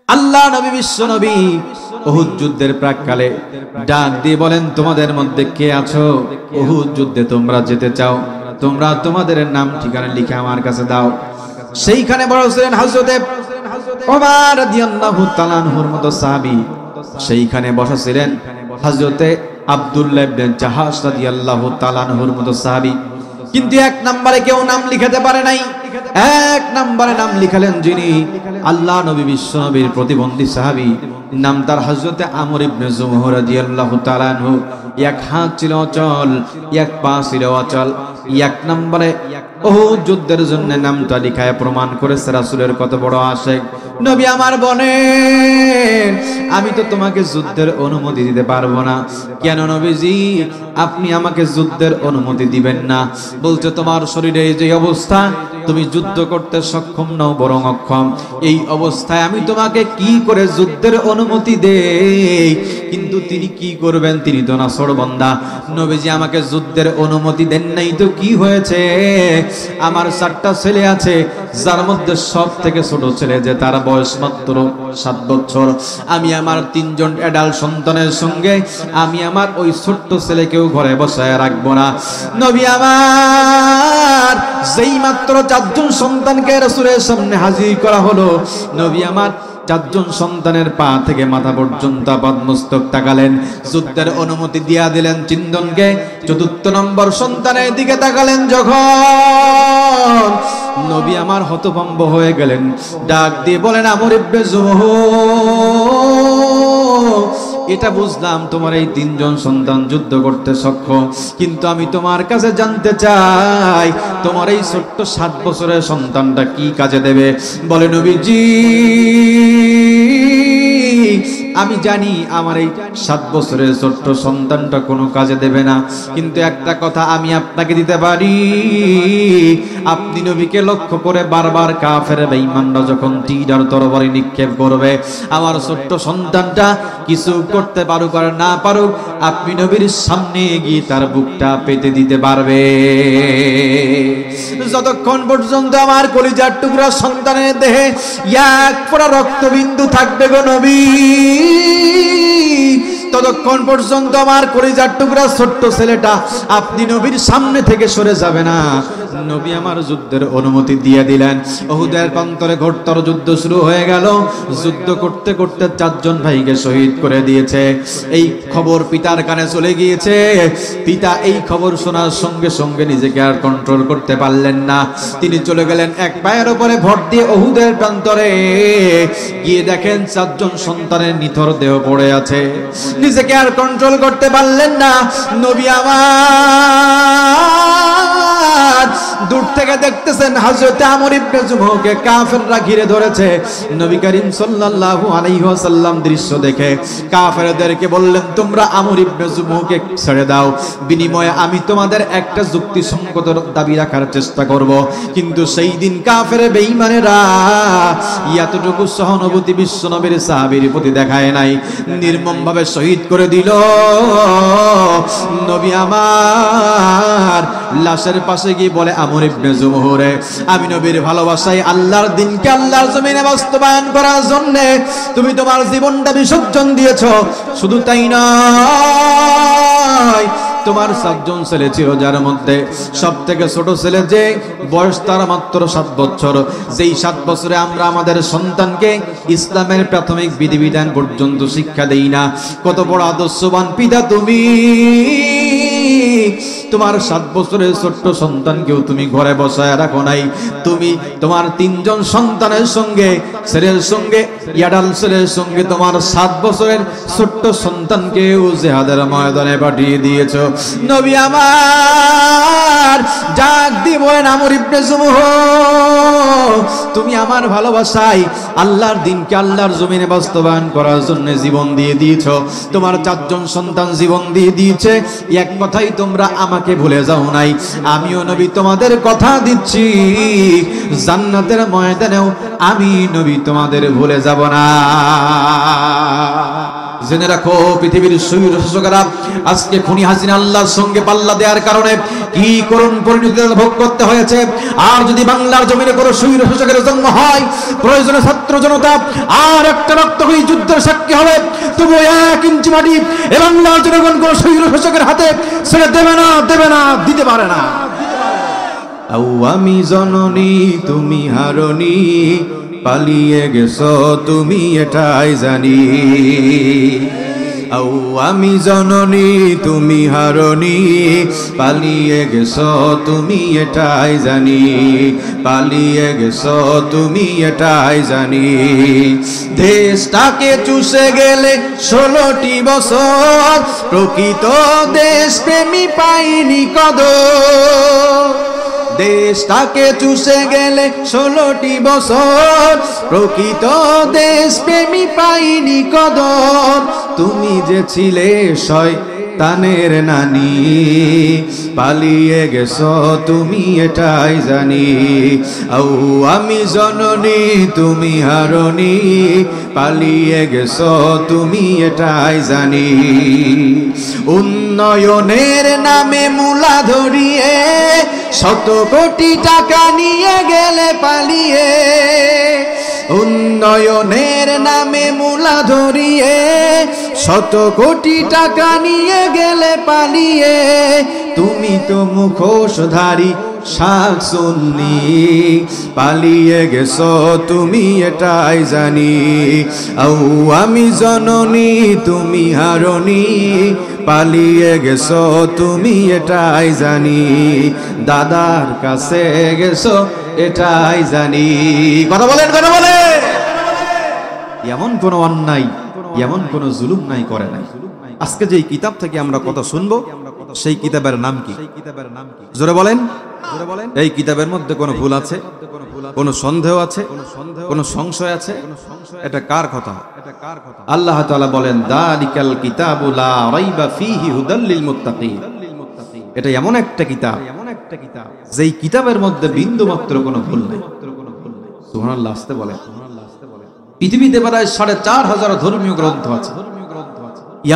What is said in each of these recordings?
আল্লাহ নবী বিশ্ব নবী উহুদ যুদ্ধের প্রাককালে ডাক দিয়ে বলেন, তোমাদের মধ্যে কে আছো উহুদ যুদ্ধে তোমরা যেতে চাও? তোমরা তোমাদের নাম ঠিকানা লিখে আমার কাছে দাও। সেইখানে বড় ছিলেন হযরতে ওমর রাদিয়াল্লাহু তাআলা আনহুর মতো সাহাবী, সেইখানে বসা ছিলেন হযরতে আব্দুল্লাহ ইবনে জাহাশ রাদিয়াল্লাহু তাআলা আনহুর মতো সাহাবী। কিন্তু এক নম্বরে কেউ নাম লিখাতে পারে নাই। এক নম্বরে নাম লিখালেন যিনি আল্লাহ নবী বিশ্ব নবীর প্রতিবন্ধী সাহাবী, নাম তার হযরতে আমর ইবনে জুমহ রাদিয়াল্লাহু তাআলা আনহু। এক হাত ছিল অচল, এক পা ছিল অচল। এক নম্বরে উহুদ যুদ্ধের জন্য নামটা লিখায় প্রমাণ করেছে রাসূলের কত বড় আশিক। নবী আমার বলেন, আমি তো তোমাকে যুদ্ধের অনুমতি দিতে পারবো না। কেন নবীজি আপনি আমাকে যুদ্ধের অনুমতি দিবেন না? বলছে, তোমার শরীরে যে অবস্থা, তুমি যুদ্ধ করতে সক্ষম নও বরং অক্ষম। এই অবস্থায় আমি তোমাকে কি করে যুদ্ধের অনুমতি দেই? কিন্তু তিনি কি করবেন, তিনি তো নাছরবান্দা। নবীজি আমাকে যুদ্ধের অনুমতি দেন নাই তো কি হয়েছে? আমার 4টা ছেলে আছে, যার মধ্যে সব থেকে ছোট ছেলে যে তার বয়স মাত্র 7 বছর। আমি আমার 3 জন অ্যাডাল্ট সন্তানের সঙ্গে আমি আমার ওই ছোট্ট ছেলেকেও ঘরে বসায় রাখবো না। নবী আমার যেই মাত্র 4 জন সন্তানকে রাসূলের সামনে হাজির করা হলো, নবী আমার 4 জন সন্তানের পা থেকে মাথা পর্যন্ত আপাদমস্তক তাকালেন, যুদ্ধের অনুমতি দিয়া দিলেন 3 জনকে। 4র্থ নম্বর সন্তানের দিকে তাকালেন যখন, নবী আমার হতভম্ব হয়ে গেলেন। ডাক দিয়ে বলেন, আমর ইবনে জুমহ, এটা বুঝলাম তোমার এই 3 জন সন্তান যুদ্ধ করতে সক্ষম, কিন্তু আমি তোমার কাছে জানতে চাই তোমার এই ছোট্ট 7 বছরের সন্তানটা কি কাজে দেবে? বলে, নবীজি আমি জানি আমার এই 7 বছরের ছোট্ট সন্তানটা কোনো কাজে দেবে না, কিন্তু একটা কথা আমি আপনাকে দিতে পারি। আপনি নবীকে লক্ষ্য করে বারবার কাফের বেঈমানরা যখন তীর আর তরবারি নিক্ষেপ করবে, আমার ছোট্ট সন্তানটা কিছু করতে পারুক আর না পারুক, আপনি নবীর সামনে গিয়ে তার বুকটা পেতে দিতে পারবে। যতক্ষণ পর্যন্ত আমার কলিজার টুকরা সন্তানের দেহে এক ফোঁটা রক্তবিন্দু থাকবে গো নবী, ততক্ষণ পর্যন্ত আমার কলিজার টুকরা ছোট্ট ছেলেটা আপনি নবীর সামনে থেকে সরে যাবে না। নবী আমার যুদ্ধের অনুমতি দিয়ে দিলেন। উহুদের প্রান্তরে ঘোরতর যুদ্ধ শুরু হয়ে গেল। যুদ্ধ করতে করতে 4 জন ভাইকে শহীদ করে দিয়েছে। এই খবর পিতার কানে চলে গিয়েছে। পিতা এই খবর শোনার সঙ্গে সঙ্গে নিজেকে আর কন্ট্রোল করতে পারলেন না। তিনি চলে গেলেন এক পায়ের উপরে ভর দিয়ে উহুদের প্রান্তরে। গিয়ে দেখেন 4 জন সন্তানের নিথর দেহ পড়ে আছে। নিজেকে আর কন্ট্রোল করতে পারলেন না। নবী আমার দূর থেকে দেখতেছেন হযরত আমর ইবনে জুমহকে কাফেররা ঘিরে ধরেছে। নবী করিম সাল্লাল্লাহু আলাইহি ওয়াসাল্লাম দৃশ্য দেখে কাফেরদেরকে বললেন, তোমরা আমর ইবনে জুমহকে ছেড়ে দাও, বিনিময়ে আমি তোমাদের একটা যুক্তিসঙ্গত দাবি রাখার চেষ্টা করব। কিন্তু সেই দিন কাফের বেঈমানেরা এতটুকু সহানুভূতি বিশ্বনবীর সাহাবীর প্রতি দেখায় নাই, নির্মমভাবে শহীদ করে দিল। নবী আমার লাশের পাশে গিয়ে বলে, আমর ইবনে জুমহ রে, আমি নবীর ভালোবাসায় আল্লাহর দিনকে আল্লাহর জমিনে বাস্তবায়ন করার জন্য তুমি তোমার জীবনটা বিসর্জন দিয়েছো। শুধু তাই নয়, তোমার 7 জন ছেলে ছিল, যার মধ্যে সব থেকে ছোট ছেলে যে বয়স তার মাত্র 7 বছর। যেই 7 বছরে আমরা আমাদের সন্তানকে ইসলামের প্রাথমিক বিধিবিধান পর্যন্ত শিক্ষা দেই না। কত বড় আদর্শবান পিতা তুমি! তোমার 7 বছরের ছোট্ট সন্তানকেও তুমি ঘরে বসায় রাখো নাই। তুমি তোমার 3 জন সন্তানের সঙ্গে, ছেলের সঙ্গে, ইয়াডাল ছেলের সঙ্গে তোমার 7 বছরের ছোট্ট সন্তানকেও জিহাদের ময়দানে পাঠিয়ে দিয়েছো। নবী আমার ডাক দিয়ে বলেন, আমর ইবনে জুমহ, তুমি আমার ভালোবাসায় আল্লাহর দিনকে আল্লাহর জমিনে বাস্তবায়ন করার জন্য জীবন দিয়ে দিয়েছো। তোমার 4 জন সন্তান জীবন দিয়ে দিয়েছে। এক কথাই তোমরা আমাকে ভুলে যাও নাই। আমিও নবী তোমাদের কথা দিচ্ছি, জান্নাতের ময়দানেও আমি নবী তোমাদের ভুলে যাব না। জেনে রাখো পৃথিবীর স্বৈর শাসকেরা আজকে খুনি হাসিনা আল্লাহর সঙ্গে পাল্লা দেওয়ার কারণে কি করুণ পরিণতি ভোগ করতে হয়েছে। আর যদি বাংলার জমিনে কোনো স্বৈর শাসকের জন্ম হয়, প্রয়োজনে ছাত্র জনতা আর একটা রক্তক্ষয়ী যুদ্ধের সাক্ষী হবে, তবু 1 ইঞ্চি মাটি এ বাংলার জনগণ কোনো স্বৈর শাসকের হাতে ছেড়ে দেবে না, দিতে পারে না। আমি জননী তুমি হারনি, পালিয়ে গেছো তুমি এটাই জানি। আমি জননী তুমি হারনি, পালিয়ে গেছো তুমি এটাই জানি, পালিয়ে গেছো তুমি এটাই জানি। দেশটাকে চুষে গেলে 16টি বছর, প্রকৃত দেশপ্রেমী পাইনি কদর। দেশটাকে চুষে গেলে 16টি বছর, প্রকৃত দেশপ্রেমী পাইনি কদর। তুমি যে ছিলে শয়তানের নানি, পালিয়ে গেছো তুমি এটাই জানি। আমি জননী তুমি হারনি, পালিয়ে গেছো তুমি এটাই জানি। উন্নয়নের নামে মূলা ধরিয়ে 100 কোটি টাকা নিয়ে গেলে পালিয়ে। উন্নয়নের নামে মূলা ধরিয়ে 100 কোটি টাকা নিয়ে গেলে পালিয়ে। তুমি তো মুখোশধারী শাকসুন্নি, পালিয়ে গেছো তুমি এটাই জানি। আমি জননী তুমি হারনি, পালিয়ে গেছো তুমি এটাই জানি। দাদার কাছে গেছো এটাই জানি। কথা বলেন। এমন কোন অন্যায়, এমন কোন জুলুম নাই করে নাই। আজকে যে কিতাব থেকে আমরা কথা শুনবো, সেই কিতাবের নাম কি? জোরে বলেন। এই কিতাবের মধ্যে কোনো ভুল আছে, কোনো সন্দেহ আছে, কোনো সংশয় আছে? এটা কার কথা? আল্লাহ তাআলা বলেন, দালিকাল কিতাবু লা রাইবা ফীহি হুদাল লিল মুত্তাকিন। এটা এমন একটা কিতাব, যেই কিতাবের মধ্যে বিন্দু মাত্র কোনো ভুল নাই। সুবহানাল্লাহ আসতে বলে। পৃথিবীতে প্রায় 4500 ধর্মীয় গ্রন্থ আছে,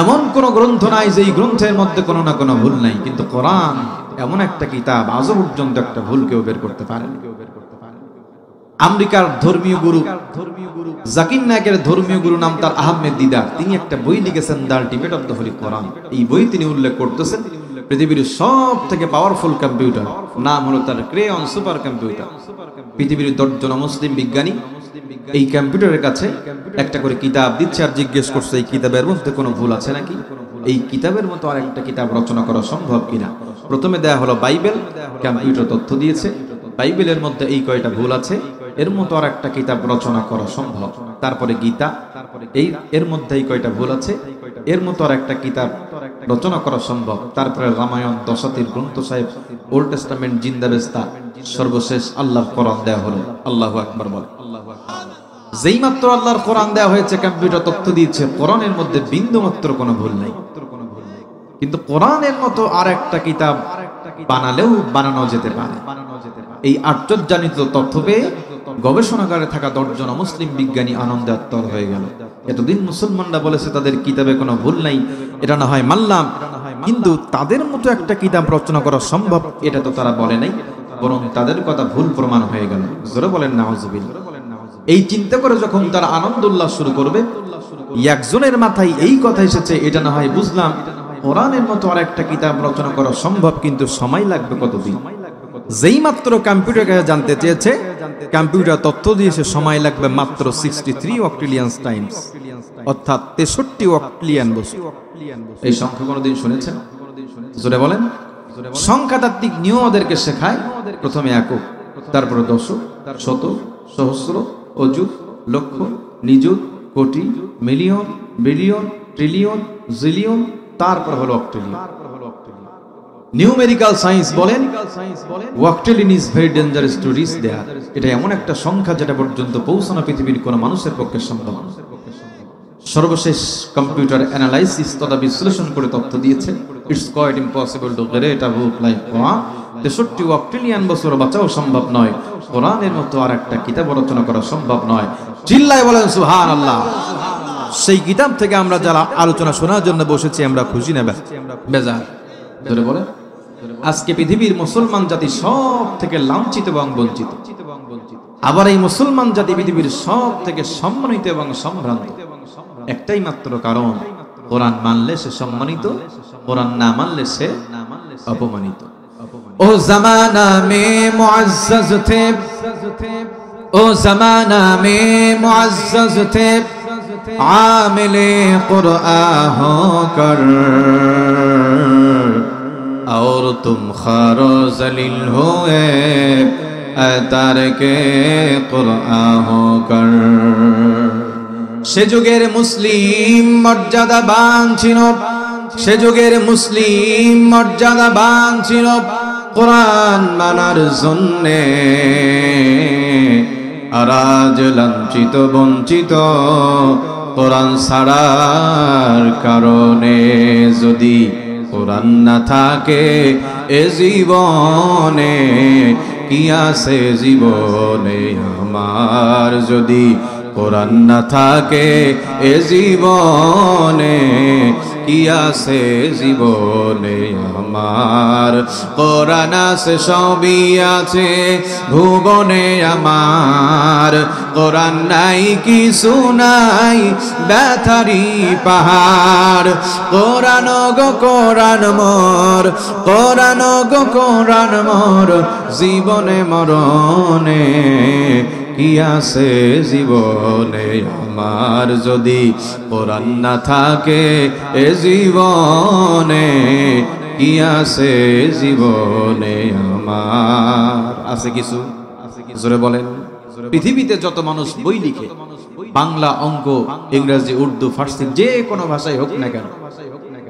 এমন কোন গ্রন্থ নাই যেই গ্রন্থের মধ্যে কোনো না কোনো ভুল নাই। কিন্তু কোরআন এমন একটা কিতাব, আজও পর্যন্ত একটা ভুল কেউ বের করতে পারেনি। আমেরিকার ধর্মীয় গুরু জাকির নায়েকের ধর্মীয় গুরু নাম তার আহমেদ দিদার, তিনি একটা বই লিখেছেন, the ultimate of the holy Quran. এই বই তিনি উল্লেখ করতেছেন পৃথিবীর সব থেকে পাওয়ারফুল কম্পিউটার, নাম হলো তার ক্রেয়ন সুপার কম্পিউটার। পৃথিবীর 10 জন মুসলিম বিজ্ঞানী এই কম্পিউটারের কাছে একটা করে কিতাব দিচ্ছে আর জিজ্ঞেস করছে এই কিতাবের মধ্যে কোনো ভুল আছে নাকি, এই কিতাবের মতো আর একটা কিতাব রচনা করা সম্ভব কিনা। প্রথমে দেয়া হলো বাইবেল, কম্পিউটার তথ্য দিয়েছে বাইবেলের মধ্যে এই কয়টা ভুল আছে, এর মতো আর একটা কিতাব রচনা করা সম্ভব। তারপরে গীতা, এর মধ্যে এই কয়টা ভুল আছে, এর মতো আর একটা কিতাব রচনা করা সম্ভব। তারপরে রামায়ণ, দশাতির গ্রন্থ সাহেব, ওল্ড টেস্টামেন্ট জিন্দাবেস্তা, সর্বশেষ আল্লাহর কোরআন দেয়া হলো। আল্লাহু আকবার বল। যেই মাত্র আল্লাহর কোরআন দেয়া হয়েছে, কম্পিউটার তথ্য দিয়েছে, কোরআনের মধ্যে বিন্দু মাত্র কোনো ভুল নাই। কিন্তু কোরআনের মতো আর একটা কিতাব বানালেও বানানো যেতে পারে। এই আশ্চর্যজনিত তথ্য পেয়ে গবেষণাগারে থাকা 10 জন মুসলিম বিজ্ঞানী আনন্দে আত্মর হয়ে গেল। এতদিন মুসলমানরা বলেছে তাদের কিতাবে কোনো ভুল নাই, এটা না হয় মানলাম, কিন্তু তাদের মতো একটা কিতাব রচনা করা সম্ভব এটা তো তারা বলে নাই, বরং তাদের কথা ভুল প্রমাণ হয়ে গেল। জোরে বলেন নাউজুবিল্লাহ। এই চিন্তা করে যখন তারা আনন্দ উল্লাস শুরু করবে, একজনের মাথায় এই কথা এসেছে, এটা না হয় বুঝলাম কোরআনের মতো আর একটা কিতাব রচনা করা সম্ভব, কিন্তু সময় লাগবে কতদিন। যেই মাত্র কম্পিউটারকে জানতে চেয়েছে, কম্পিউটার তথ্য দিয়েছে সময় লাগবে মাত্র 63 অক্টিলিয়ান টাইমস, অর্থাৎ 63 অক্টিলিয়ান বছর। এই সংখ্যা কোনদিন শুনেছেন? জোরে বলেন। সংখ্যাতাত্ত্বিক নিয়ম ওদেরকে শেখায়, প্রথমে একক, তারপরে দশক, শতক, সহস্র, অযুত, লক্ষ, নিযুত, কোটি, মিলিয়ন, বিলিয়ন, ট্রিলিয়ন, জিলিয়ন, তারপর হলো অক্টিলিয়ন। নিউমেরিক্যাল সায়েন্স বলেন octillion is very dangerous to reach there. এটা এমন একটা সংখ্যা যেটা পর্যন্ত পৌঁছানো পৃথিবীর কোনো মানুষের পক্ষে সম্ভব না। সর্বশেষ কম্পিউটার অ্যানালাইসিস তথা বিশ্লেষণ করে তথ্য দিয়েছে, it's quite impossible to create a book like Quran. 63 octillion বছর বাঁচাও সম্ভব নয়, কোরআনের মতো আর একটা কিতাব রচনা করা সম্ভব নয়। চিল্লায় বলেন সুবহানাল্লাহ। সেই কিতাব থেকে আমরা যারা আলোচনা শোনার জন্য বসেছি আমরা খুশি না বেজার? ধরে বলে আজকে পৃথিবীর মুসলমান জাতি সব থেকে লাঞ্ছিত এবং বঞ্চিত। আবার এই মুসলমান জাতি পৃথিবীর সব থেকে সম্মানিত এবং সম্ভ্রান্ত, একটাই মাত্র কারণ, কোরআন মানলে সে সম্মানিত, কোরআন না মানলে সে অপমানিত। ও জামানা মে মুআজ্জাজ থে, ও জামানা মে মুআজ্জাজ থে, আমিলে কুরআন হোকর, और तुम खारो जलील हुए तारके कुरआन होकर। সে যুগের মুসলিম মর্যাদাবান ছিল, সে যুগের মুসলিম মর্যাদাবান ছিল কোরআন মানার জন্যে, আর আজ লাঞ্ছিত বঞ্চিত কোরআন ছাড়ার কারণে। যদি কোরআন না থাকে এ জীবনে, কি আছে জীবনে আমার? যদি কোরআন না থাকে এ জীবনে, কি আছে জীবনে আমার? কোরআন আছে সবই আছে ভুবনে আমার, কোরআন নাই কিছু নাই ব্যথারি পাহাড়। কোরআন গো কোরআন মোর, কোরআন গো কোরআন মোর, জীবনে মরণে কি আছে জীবনে আমার? যদি কোরআন না থাকে এ জীবনে, কি আছে জীবনে আমার? আছে কিছু? জোরে বলেন। পৃথিবীতে যত মানুষ বই লিখে, বাংলা, অঙ্ক, ইংরেজি, উর্দু, ফার্সি, যে কোনো ভাষায় হোক না কেন,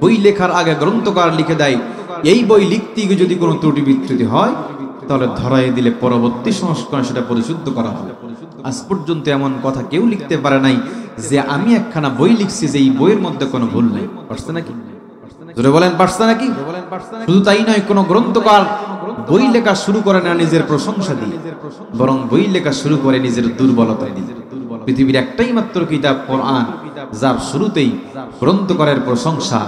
বই লেখার আগে গ্রন্থকার লিখে দেয় এই বই লিখতে গিয়ে যদি কোনো ত্রুটি বিচ্যুতি হয় তাহলে ধরাই দিলে পরবর্তী সংস্করণে সেটা পরিশুদ্ধ করা হবে। আজ পর্যন্ত এমন কথা কেউ লিখতে পারে নাই যে আমি একখানা বই লিখছি যে এই বইয়ের মধ্যে কোনো ভুল নেই। পারছে নাকি? জোরে বলেন, পারছে নাকি? শুধু তাই নয়, কোন গ্রন্থকার বই লেখা শুরু করে না নিজের প্রশংসা দিয়ে, বরং বই লেখা শুরু করে নিজের দুর্বলতা দিয়ে। পৃথিবীর একটাই মাত্র কিতাব কোরআন, যার শুরুতেই গ্রন্থকারের প্রশংসা,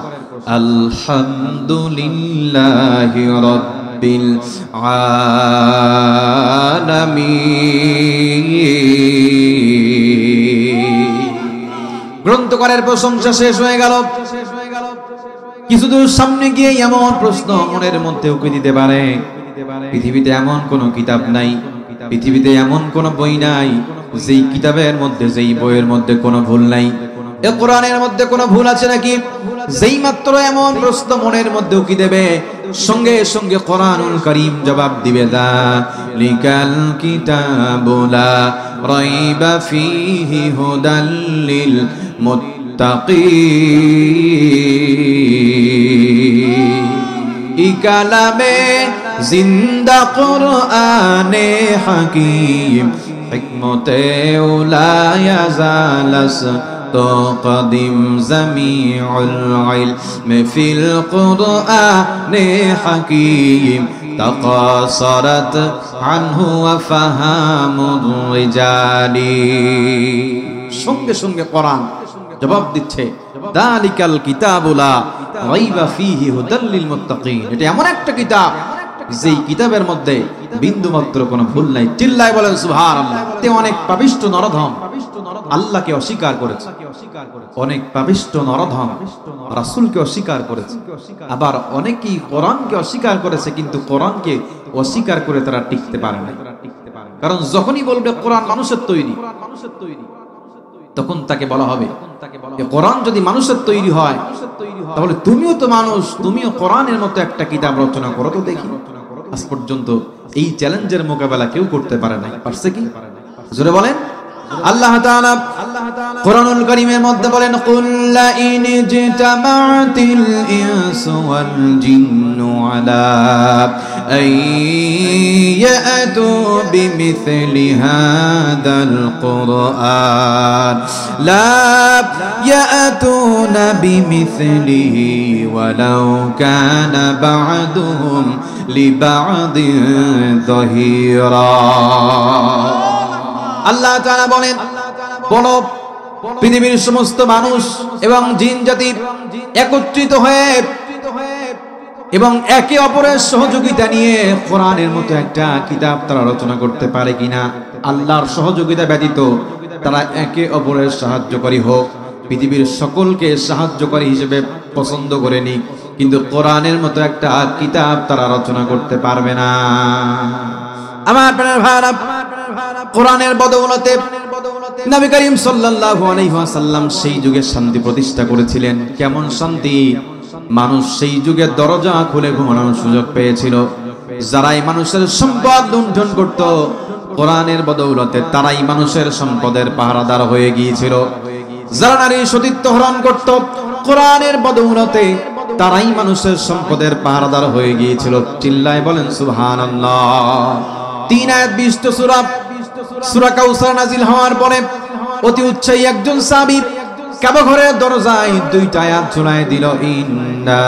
আলহামদুলিল্লাহি রাব্বিল আলামিন। গ্রন্থকারের প্রশংসা শেষ হয়ে গেল। কিছু দূর সামনে গিয়ে এমন প্রশ্ন মনের মধ্যে উকি দিতে পারে, পৃথিবীতে এমন কোন কিতাব নাই, পৃথিবীতে এমন কোন বই নাই যেই কিতাবের মধ্যে, যেই বইয়ের মধ্যে কোনো ভুল নাই। এ কোরআনের মধ্যে কোনো ভুল আছে নাকি? যেই মাত্র এমন প্রশ্ন মনের মধ্যে উকি দেবে, সঙ্গে সঙ্গে কোরআনুল কারীম জবাব দিবে, যালিকাল কিতাবু লা রাইবা ফীহি হুদাল লিল মুত্তাকিন। ই কালামে জিন্দা কোরআনে হাকীম, হিকমতে উলা ইয়াজালাস তো কদিম জামিউল ইলম ফিল কুরআনে হাকীম, তাকাসারাত আনহু ওয়া ফাহামুর রিজালি। সঙ্গে সঙ্গে কোরআন জবাব দিচ্ছে, যালিকাল কিতাবু লা রাইবা ফীহি হুদাল লিল মুত্তাকিন। এটা এমন একটা কিতাব যেই কিতাবের মধ্যে বিন্দু মাত্র কোনো ভুল নাই। চিল্লায় বলেন সুবহানাল্লাহ। তে অনেক পাপিষ্ঠ নরধম আল্লাহকে অস্বীকার করেছে, অনেক পাপিষ্ঠ নরধম রাসূলকে অস্বীকার করেছে, আবার অনেকেই কোরআনকে অস্বীকার করেছে, কিন্তু কোরআনকে অস্বীকার করে তারা টিকতে পারে না। কারণ যখনই বলবে কোরআন মানুষের তৈরি, তখন তাকে বলা হবে কোরআন যদি মানুষের তৈরি হয় তাহলে তুমিও তো মানুষ, তুমিও কোরআনের মতো একটা কিতাব রচনা করো তো দেখি। আজ পর্যন্ত এই চ্যালেঞ্জের মোকাবেলা কেউ করতে পারে না। পারছে কি? জোরে বলেন। আল্লাহ তাআলা কোরআনুল কারীমের মধ্যে বলেন, কুল লা ইন জিতামাতিল ইনসু ওয়াল জিন্নু আলা আন ইয়াতু বিমিথলি হাদাল কুরআন লা ইয়াতুনা বিমিথলিহি ওয়ালাউ কানা বা'দুহুম লিবা'দিন যাহিরা। আল্লাহ তাআলা বলেন, বলো পৃথিবীর সমস্ত মানুষ এবং জিন জাতি একত্রিত হয়ে এবং একে অপরের সহযোগিতা নিয়ে কোরআনের মতো একটা কিতাব তারা রচনা করতে পারে কিনা? আল্লাহর সহযোগিতা ব্যতীত তারা একে অপরের সাহায্যকারী হোক, পৃথিবীর সকলকে সাহায্যকারী হিসেবে পছন্দ করে নিক, কিন্তু কোরআনের মতো একটা কিতাব তারা রচনা করতে পারবে না। আমার প্রাণের ভাইরা, কোরআনের বদৌলতে নবী করিম সাল্লাল্লাহু আলাইহি ওয়াসাল্লাম সেই যুগে শান্তি প্রতিষ্ঠা করেছিলেন। কেমন শান্তি! মানুষ সেই যুগে দরজা খুলে ঘুমানোর সুযোগ পেয়েছিল। যারাই মানুষের সম্পদ লুণ্ঠন করত, কোরআনের বদৌলতে তারাই মানুষের সম্পদের পাহারাদার হয়ে গিয়েছিল। যারা নারী সতীত্ব হরণ করত, কোরআনের বদৌলতে তারাই মানুষের সম্পদের পাহারাদার হয়ে গিয়েছিল। চিল্লায় বলেন সুবহানাল্লাহ। 3 আয়াত বিশিষ্ট সূরা কাউসার নাজিল হওয়ার পরে অতি উৎসাহী একজন সাহাবী কাবা ঘরের দরজায় 2টা আয়াত ঝুলায় দিল, ইন্না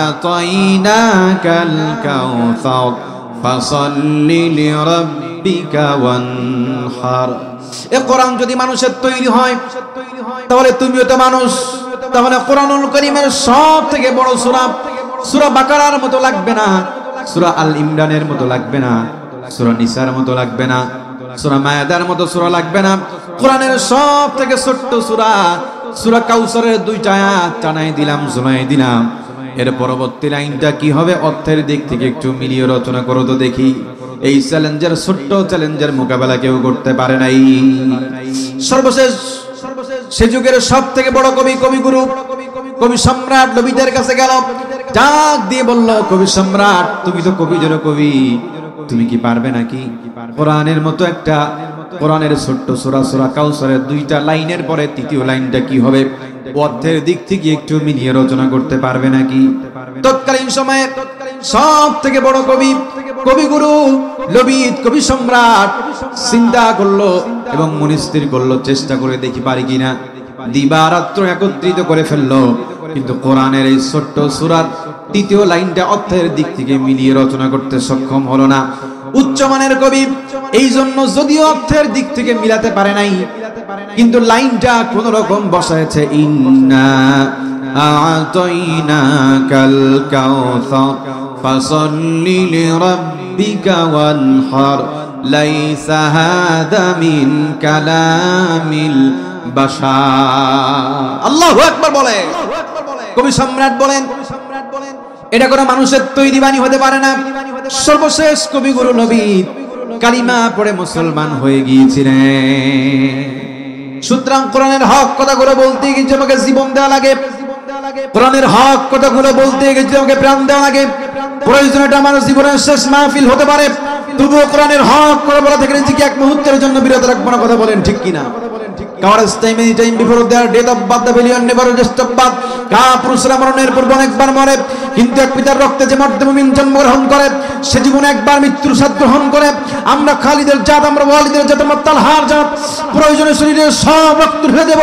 আ'তাইনাকাল কাউসার ফাসাল্লি লিরাব্বিকা ওয়ানহার। এই কোরআন যদি মানুষের তৈরি হয় তাহলে তুমিও তো মানুষ। তাহলে কোরআনুল কারীমের সবথেকে বড় সূরা বাকারার মতো লাগবে না, সূরা আল ইমরানের মতো লাগবে না, সূরা নিসার মতো লাগবে না, সূরা মায়েদার মতো সূরা লাগবে না। কোরআনের সবথেকে ছোট্ট সূরা কাউসারের 2টা আয়াত টানাই দিলাম, ঝুলাই দিলাম। এর পরবর্তী লাইনটা কি হবে অর্থের দিক থেকে একটু মিলিয়ে রচনা করো তো দেখি। এই চ্যালেঞ্জের ছোট্ট চ্যালেঞ্জের মোকাবেলা কেউ করতে পারে নাই। সর্বশেষ সে যুগের সবথেকে বড় কবিগুরু, কবি সম্রাট নবীদের কাছে গেল, ডাক দিয়ে বলল, কবি সম্রাট, তুমি তো কবিদের কবি, তুমি কি পারবে নাকি কোরআনের মতো একটা, কোরআনের ছোট্ট সূরা কাউসারের 2টা লাইনের পরে 3য় লাইনটা কি হবে অর্থের দিক থেকে একটু মিলিয়ে রচনা করতে পারবে নাকি? তৎকালীন সময়ে সবথেকে বড় কবিগুরু লবিদ, কবি সম্রাট চিন্তা করলো এবং মনস্থির করলো, চেষ্টা করে দেখি পারি কিনা। দিবারাত্র একত্রিত করে ফেললো, কিন্তু কোরআনের এই ছোট্ট সূরার 3য় লাইনটা অর্থের দিক থেকে মিলিয়ে রচনা করতে সক্ষম হলো না। উচ্চমানের কবি, এই জন্য যদিও অর্থের দিক থেকে মিলাতে পারে নাই, কিন্তু লাইনটা কোন রকম বসাইছে, ইন্না আ'তাইনাকাল কাউসার ফাসাল্লি লিরাব্বিকা ওয়ানহার লাইসা হাদা মিন কালামিল বাশার। আল্লাহু আকবার বলে কবি সম্রাট বলেন, এটা কোনো মানুষের তৈরি বাণী হতে পারে না। সর্বশেষ কবিগুরু নবী কালিমা পড়ে মুসলমান হয়ে গিয়েছিলেন। সুতরাং কোরআনের হক কথাগুলো বলতে গিয়ে আমাকে জীবন দেওয়া লাগে, কোরআনের হক কথাগুলো বলতে গিয়ে আমাকে প্রাণ দেওয়া লাগে। প্রয়োজন এটা আমার জীবনের শেষ মাহফিল হতে পারে, তবুও কোরআনের হক কথা বলা থেকে নিজেকে এক মুহূর্তের জন্য বিরত রাখবো না। কথা বলেন ঠিক কিনা? Cowards time any time before their death of birth, the billion never just of birth. কা পুরুষরা মরণের পূর্বে অনেকবার মরে, কিন্তু এক পিতার রক্তে যে মর্দে মুমিন জন্মগ্রহণ করে সে জীবনে একবার মৃত্যুর স্বাদ গ্রহণ করে। আমরা খালিদের জাত, আমরা ওয়ালিদের জাত, আমরা তালহার জাত। প্রয়োজনে শরীরের সব রক্ত ঢেলে দেব,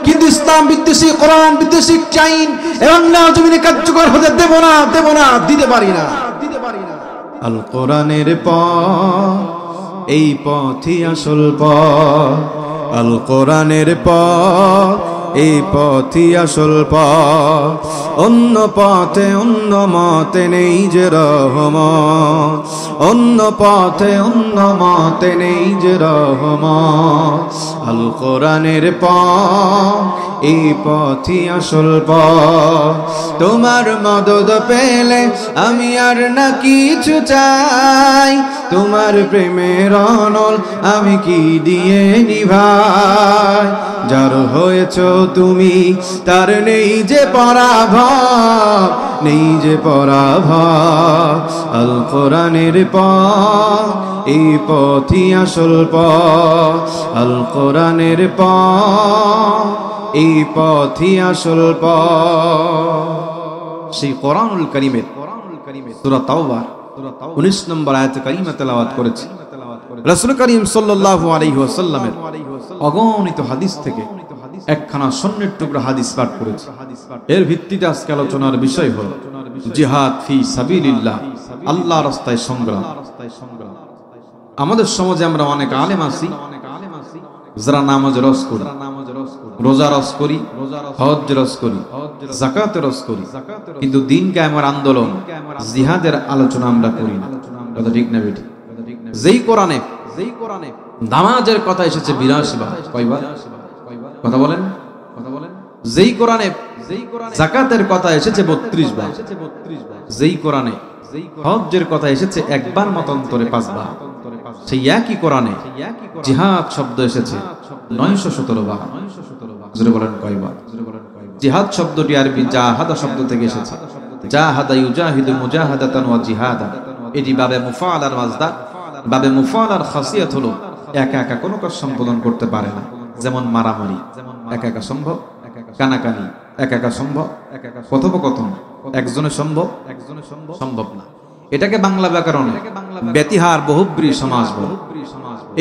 কিন্তু ইসলাম বিদ্বেষী, কোরআন বিদ্বেষী আইন এবং না জমিনে কার্যকর হতে দেব না, দিতে পারি না। আল কোরআনের পথ, এই পথই আসল পথ। আল কোরআনের পথ, এই পথই আসল পথ। অন্য পথে অন্য মতে নেই যে রহমত, অন্য পথে অন্য মতে নেই যে রহমত। আল কোরআনের পথ, এই পথই আসল পথ। তোমার মদদ পেলে আমি আর না কিছু চাই, তোমার প্রেমের অনল আমি কি দিয়ে নিভাই। যার হয়েছ তুমি তার নেই যে পরাভব, নেই যে পরাভব। আল কোরআনের পথ, এই পথই আসল পথ। আল কোরআনের পথ, এই পথই আসল পথ। সেই কোরআনুল কারীমের সূরা তাওবা 19 নম্বর আয়াতে কারিমা তেলাওয়াত করেছি। রাসূল করিম সাল্লাল্লাহু আলাইহি ওয়াসাল্লামের অগণিত হাদিস থেকে একখানা স্বর্ণের টুকরা হাদিস পাঠ করেছি। এর ভিত্তিতে আজকে আলোচনার বিষয় হলো জিহাদ ফি সাবিলিল্লাহ, আল্লাহর রাস্তায় সংগ্রাম। আমাদের সমাজে আমরা অনেক আলেম আছি, যারা নামাজ রস করি, রোজা রস করি, হজ রস করি, যাকাত রস করি, কিন্তু দিন কায়েমের আন্দোলন জিহাদের আলোচনা আমরা করি না। কথা ঠিক না বেটি? যেই কোরআনে নামাজের কথা এসেছে 82 বার, কয়বার? কথা বলেন। যেই কোরআনে যাকাতের কথা এসেছে 32 বার, যেই কোরআনে হজ্জের কথা এসেছে একবার মতান্তরে 5 বার, সেই একই কোরআনে জিহাদ শব্দ এসেছে 917 বার। জোরে বলেন কয়বার? জিহাদ শব্দটি আরবি জাহাদা শব্দ থেকে এসেছে। জাহাদা ইউজাহিদু মুজাহাদাতান ওয়া জিহাদা। এটি বাবে মুফাআলার মাজদা। বাবে মুফাআলার খাসিয়াত হলো একা একা কোনো কাজ সম্পাদন করতে পারে না। যেমন মারামারি একা একা সম্ভব, কানাকানি একা একা সম্ভব, কথোপকথন একজনে সম্ভব, সম্ভব না। এটাকে বাংলা ব্যাকরণে ব্যতিহার বহুব্রী সমাজ বলে।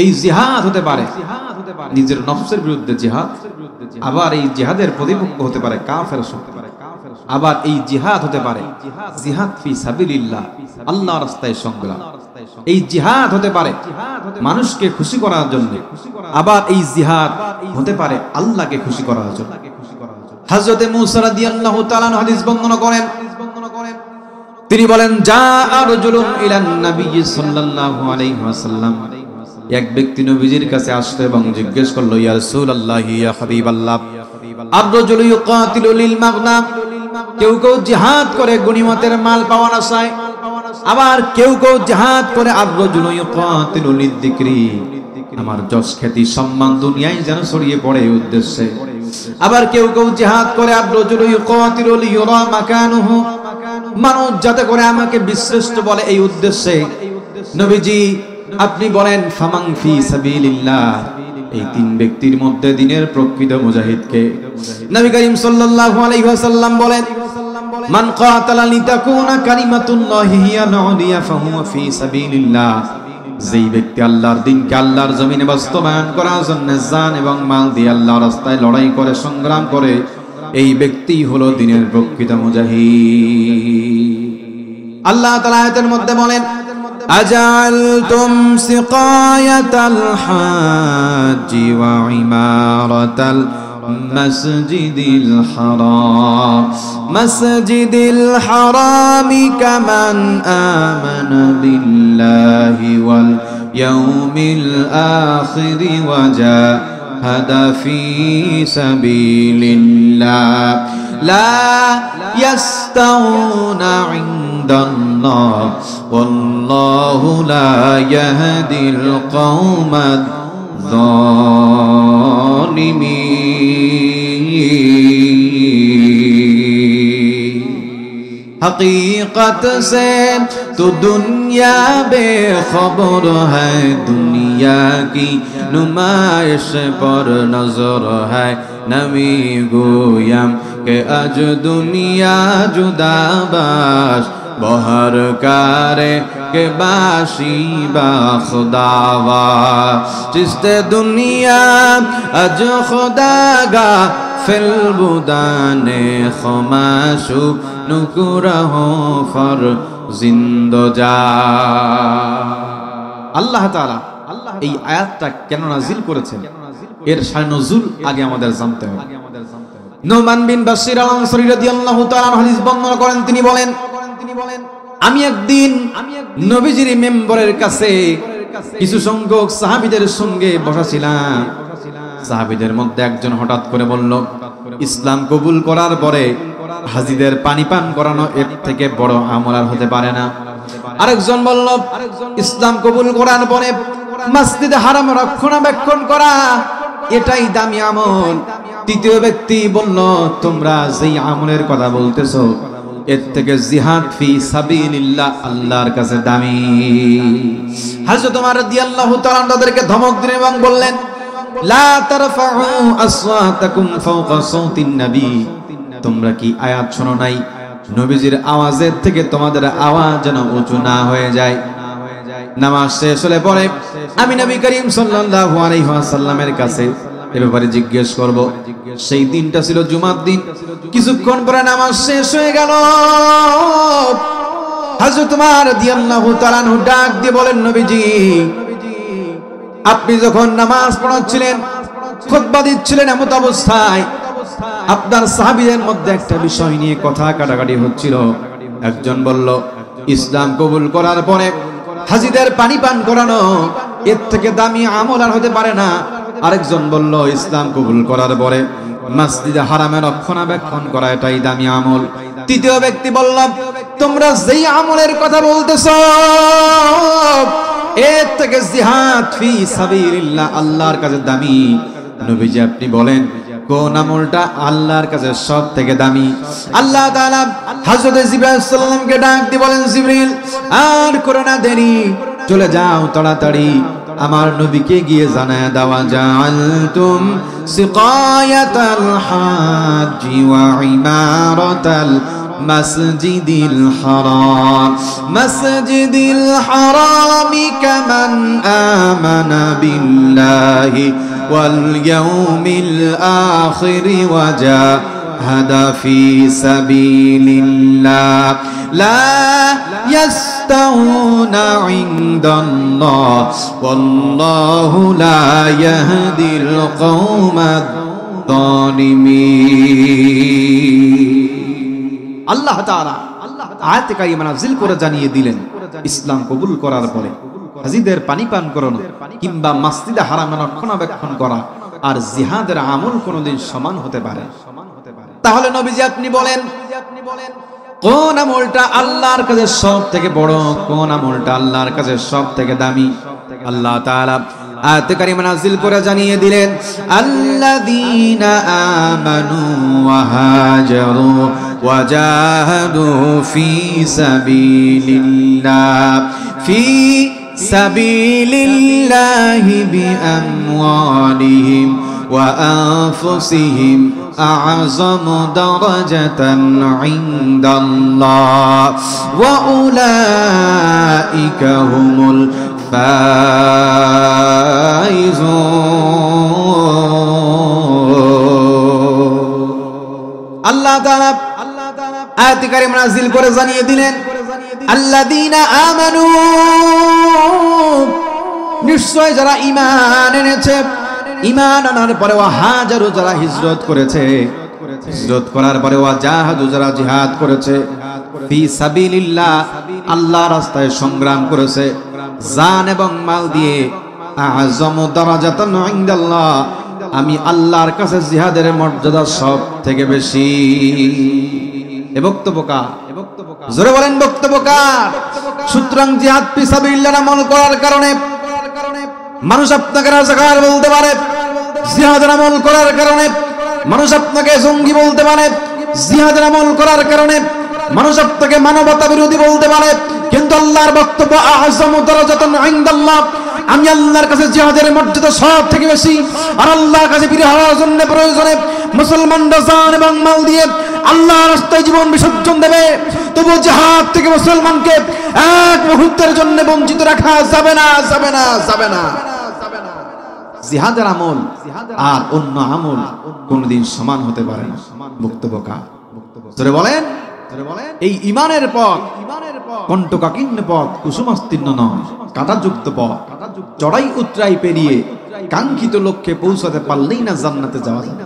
এই জিহাদ হতে পারে নিজের নফসের বিরুদ্ধে জিহাদ, আবার এই জিহাদের প্রতিপক্ষ হতে পারে কাফের শক্তি, আবার এই জিহাদ হতে পারে জিহাদ ফি সাবিলিল্লাহ, আল্লাহর রাস্তায় সংগ্রাম। এই জিহাদ হতে পারে মানুষকে খুশি করার জন্য, আবার এই জিহাদ হতে পারে আল্লাহকে খুশি করার জন্য। হযরত মূসা রাদিয়াল্লাহু তাআলা হাদিস বর্ণনা করেন, তিনি বলেন জাআ রাজুলুন ইলান নবী সাল্লাল্লাহু আলাইহি ওয়াসাল্লাম, এক ব্যক্তি নবীজির কাছে আসলো এবং জিজ্ঞেস করলো, ইয়া রাসূলুল্লাহ, ইয়া হাবিবাল্লাহ, আর-রাজুলু ইউকাতিলু লিল মাগনাম, কেউ কেউ জিহাদ করে গনিমতের মাল পাওয়ার আশায়, আবার কেউ কেউ জিহাদ করে আর-রাজুলু ইউকাতিলু লিয-যিকরি, আমার যশ খ্যাতি সম্মান দুনিয়ায় যেন ছড়িয়ে পড়ে এই উদ্দেশ্যে, আবার কেউ কেউ জিহাদ করে আর-রাজুলু ইউকাতিলু লিয়ুরা মাকানুহু, মানুষ যাতে করে আমাকে বিশ্রেষ্ঠ বলে এই উদ্দেশ্যে। নবীজি আপনি বলেন ফামান ফি সাবিলিল্লাহ, এই তিন ব্যক্তির মধ্যে দিনের প্রকৃত মুজাহিদকে? নবী করিম সাল্লাল্লাহু আলাইহি ওয়াসাল্লাম বলেন মান কাতালা লিতাকুনা কালিমাতুল্লাহি হিয়াল উলিয়া ফাহুয়া ফি সাবিলিল্লাহ, যেই ব্যক্তি আল্লাহর দ্বীনকে আল্লাহর জমিনে বাস্তবায়ন করার জন্য জান এবং মাল দিয়ে আল্লাহর রাস্তায় লড়াই করে সংগ্রাম করে, এই ব্যক্তি হলো দিনের প্রকৃত মুজাহিদ। আল্লাহ তাআলা আয়াতের মধ্যে বলেন আজআলতুম সিকায়াতাল হাজ্জি ওয়া ইমারাতাল মাসজিদিল হারাম, মাসজিদিল হারামি কামান আমানা বিল্লাহি ওয়াল ইয়াউমিল আখির ওয়া জাহাদা ফি সাবিলিল্লাহ লা ইয়াস্তাউনা ইনদাল্লাহ ওয়াল্লাহু লা ইয়াহদিল কওমাদ जालिमीन। हकीकत से तो दुनिया बेखबर है, दुनिया की नुमाइश पर नजर है, नबी गोयम के अज दुनिया जुदाबाश बहर कारे के बाशी बा खुदावा, जिसते दुनिया अज खुदागा फिल बुदाने खमाशु नुकुरहो फर जिंदो जा। আল্লাহ তাআলা এই আয়াতটা কেন নাযিল করেছেন, এর শানে নজুল আগে আমাদের জানতে হবে। নুমান বিন বাশির আল-আনসারী রাদিয়াল্লাহু তাআলা হাদিস বর্ণনা করেন, তিনি বলেন আমি একদিন নবীজির মেম্বরের কাছে কিছু সংখ্যক সাহাবীদের সঙ্গে বসেছিলাম। সাহাবীদের মধ্যে একজন হঠাৎ করে বলল, ইসলাম কবুল করার পরে হাজীদের পানি পান করানো এর থেকে বড় আমল আর হতে পারে না। আরেকজন বলল, ইসলাম কবুল করার পরে মসজিদে হারাম রক্ষণাবেক্ষণ করা এটাই দামি আমল। তৃতীয় ব্যক্তি বলল, তোমরা যেই আমলের কথা বলতেছো এর থেকে জিহাদ ফি সাবিলিল্লাহ আল্লাহর কাছে দামি। হযরত ওমর রাদিয়াল্লাহু তাআলা তাদেরকে ধমক দিলেন এবং বললেন, লা তারফাউ আসওয়াতাকুম ফাওকা সাউতিন নবী, তোমরা কি আয়াত শোনো নাই, নবীজির আওয়াজের থেকে তোমাদের আওয়াজ যেন উঁচু না হয়ে যায়। নামাজ শেষ হলে পরে আমি নবী করিম সাল্লাল্লাহু আলাইহি ওয়াসাল্লামের কাছে এ ব্যাপারে জিজ্ঞেস করব। সেই দিনটা ছিল জুমার দিন। কিছুক্ষণ পরে নামাজ শেষ হয়ে গেল। হযরত ওমর রাদিয়াল্লাহু তাআলা ডাক দিয়ে বলেন, নবীজি আপনি যখন নামাজ পড়াচ্ছিলেন খুতবা দিচ্ছিলেন এমন অবস্থায় আপনার সাহাবীদের মধ্যে একটা বিষয় নিয়ে কথা কাটাকাটি হচ্ছিল। একজন বলল, ইসলাম কবুল করার পরে হাজীদের পানি পান করানো এর থেকে দামি আমল আর হতে পারে না। আরেকজন বলল, ইসলাম কবুল করার পরে মসজিদে হারামের রক্ষণাবেক্ষণ করা এটাই দামি আমল। তৃতীয় ব্যক্তি বলল, তোমরা যেই আমলের কথা বলতেছো এর থেকে জিহাদ ফি সাবিলিল্লাহ আল্লাহর কাছে দামি। নবীজি আপনি বলেন কোন আমলটা আল্লাহর কাছে সব থেকে দামি? আল্লাহ তাআলা হযরত জিবরাইল আলাইহিস সালামকে ডাক দিয়ে বলেন, জিবরিল আর করো না দেরি, চলে যাও তাড়াতাড়ি আমার নবীকে গিয়ে জানায়া দেওয়া, জাআলতুম সিকায়াতাল হাজ্জি ওয়া ইমারাতাল masjidil harami kaman amana billahi wal yawmil akhir wa jahada fi sabilillah la yastawuna indallah wallahu la yahdil qawmad zalimin। আল্লাহ তাআলা আয়াতে কারিমা নাযিল করে জানিয়ে দিলেন, ইসলাম কবুল করার পরে হাজীদের পানি পান করানো কিংবা মসজিদে হারামের রক্ষণাবেক্ষণ করা আর জিহাদের আমল কোনোদিন সমান হতে পারে? তাহলে নবীজি আপনি বলেন কোন আমলটা আল্লাহর কাছে সব থেকে বড়, কোন আমলটা আল্লাহর কাছে সব থেকে দামি? আল্লাহ তাআলা আয়াতে কারিমা নাযিল করে জানিয়ে দিলেন, আল্লাযীনা আমানু ওয়া হাজারু ওয়া জাহাদু ফি সাবিলিল্লাহি বিআমওয়ালিহিম ওয়া আনফুসিহিম আ'যামু দারাজাতান ইনদাল্লাহ ওয়া উলাইকা হুমুল আল্লাহ তাআলা আয়াতে কারিমা নাযিল করে জানিয়ে দিলেন, আল্লাযীনা আমানু, নিশ্চয় যারা ঈমান এনেছে, ঈমান আনার পরে ওয়া হাজারু, যারা হিজরত করেছে, হিজরত করার পরে ওয়া জাহাদু, যারা জিহাদ করেছে, ফি সাবিলিল্লাহ আল্লাহর রাস্তায় সংগ্রাম করেছে জান এবং মাল দিয়ে, আ'যামু দারাজাতান ইনদাল্লাহ, আমি আল্লাহর কাছে জিহাদের মর্যাদা সব থেকে বেশি। এ বক্তব্য কার? জোরে বলেন বক্তব্য কার? সুতরাং জিহাদ ফি সাবিলিল্লাহ আমল করার কারণে মানুষ আপনাকে রাজাকার বলতে পারে, জিহাদের আমল করার কারণে মানুষ আপনাকে জঙ্গি বলতে পারে, জিহাদের আমল করার কারণে মানুষ আপনাকে মানবতা বিরোধী বলতে পারে, কিন্তু আল্লাহর বক্তব্য আ'যামু দারাজাতান ইনদাল্লাহ, আমি আল্লাহর কাছে জিহাদের মর্যাদা সব থেকে বেশি। আর আল্লাহর কাছে ফিরে হওয়ার জন্য প্রয়োজনে মুসলমানরা জান এবং মাল দিয়ে আল্লাহর রাস্তায় জীবন বিসর্জন দেবে, তবু জিহাদ থেকে মুসলমানকে এক মুহূর্তের জন্য বঞ্চিত রাখা যাবে না, যাবে না, যাবে না। জিহাদের আমল আর অন্য আমল কোনদিন সমান হতে পারে না। বক্তব্য কার? জোরে বলেন। এই ঈমানের পথ কণ্টকাকীর্ণ পথ, কুসুমাস্তীর্ণ নয়, কাঁটাযুক্ত পথ। চড়াই উতরাই পেরিয়ে কাঙ্ক্ষিত লক্ষ্যে পৌঁছাতে পারলেই না জান্নাতে যাওয়া যায়।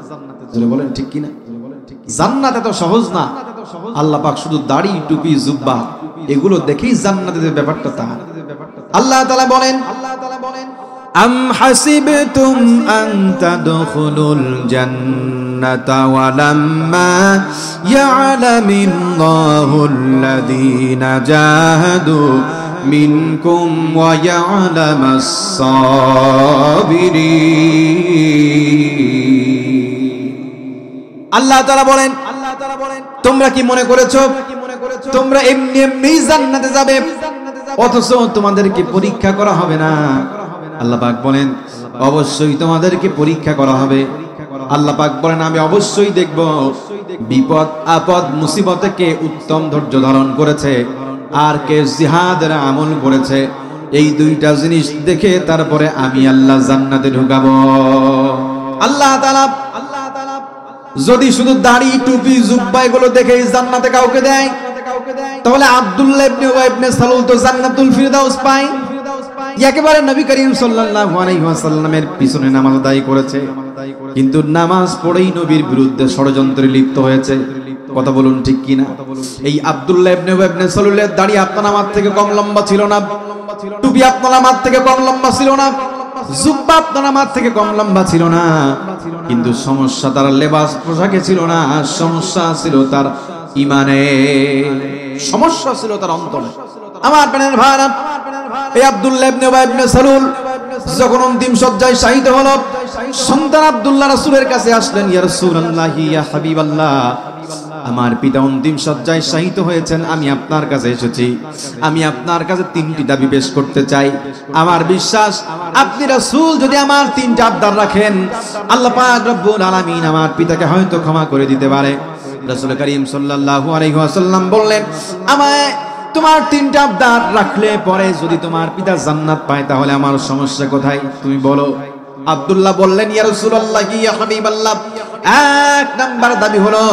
জোরে বলেন ঠিক কিনা? জান্নাত এত সহজ না। আল্লাহ পাক শুধু দাড়ি, টুপি, জুব্বা এগুলো দেখেই জান্নাতের ব্যাপারটা তা। আল্লাহ তাআলা বলেন, আম হাসিবতুম আন তাদখুলুল জান্নাতা ওয়া লাম্মা ইয়া'লামিল্লাহুল্লাযীনা জাহাদু মিনকুম ওয়া ইয়া'লামাস সাবিরিন। আল্লাহ তাআলা বলেন, তোমরা কি মনে করেছো তোমরা এমনি এমনি জান্নাতে যাবে অথচ তোমাদেরকে পরীক্ষা করা হবে না? আল্লাহ পাক বলেন, অবশ্যই তোমাদেরকে পরীক্ষা করা হবে। আল্লাহ পাক বলেন, আমি অবশ্যই দেখব বিপদ আপদ মুসিবতে কে উত্তম ধৈর্য ধারণ করেছে আর কে জিহাদের আমল করেছে। এই দুইটা জিনিস দেখে তারপরে আমি আল্লাহ জান্নাতে ঢুকাবো। আল্লাহ তাআলা যদি শুধু দাড়ি, টুপি, জুব্বা এগুলো দেখে জান্নাতে কাউকে দেয়, তাহলে আব্দুল্লাহ ইবনে উবাই ইবনে সালুল তো জান্নাতুল ফিরদাউস পায়। একেবারে নবী করিম সাল্লাল্লাহু আলাইহি ওয়াসাল্লামের পিছনে নামাজ আদায় করেছে, কিন্তু নামাজ পড়েই নবীর বিরুদ্ধে ষড়যন্ত্রে লিপ্ত হয়েছে। কথা বলুন ঠিক কিনা? এই আব্দুল্লাহ ইবনে উবাই ইবনে সালুলের দাড়ি আপনার আমার থেকে কম লম্বা ছিল না, টুপি আপনার আমার থেকে কম লম্বা ছিল না, জুব্বা আপনার আমার থেকে কম লম্বা ছিল না, কিন্তু সমস্যা তার লেবাস পোশাকে ছিল না, সমস্যা ছিল তার ঈমানে, সমস্যা ছিল তার অন্তরে। আমার প্রাণের ভাইরা, এই আব্দুল্লাহ ইবনে উবাই ইবনে সালুল যখন অন্তিম শয্যায় শায়িত হলো, সন্তান আব্দুল্লাহ রাসূলের কাছে আসলেন, ইয়া রাসূলুল্লাহ, ইয়া হাবিবাল্লাহ, আমার পিতা অন্তিম শয্যায় শায়িত হয়েছেন, আমি আপনার কাছে এসেছি, আমি আপনার কাছে 3টি দাবি পেশ করতে চাই। আমার বিশ্বাস আপনি রাসূল যদি আমার 3টা আবদার রাখেন, আল্লাহ পাক রব্বুল আলামিন আমার পিতাকে হয়তো ক্ষমা করে দিতে পারে। রাসূল করিম সাল্লাল্লাহু আলাইহি ওয়াসাল্লাম বললেন, আমায় তোমার 3টা আবদার রাখলে পরে যদি তোমার পিতা জান্নাত পায়, তাহলে আমার সমস্যা কোথায় তুমি বলো। আব্দুল্লাহ বললেন, ইয়া রাসূলুল্লাহ, ইয়া হাবিবাল্লাহ, 1 নাম্বার দাবি হলো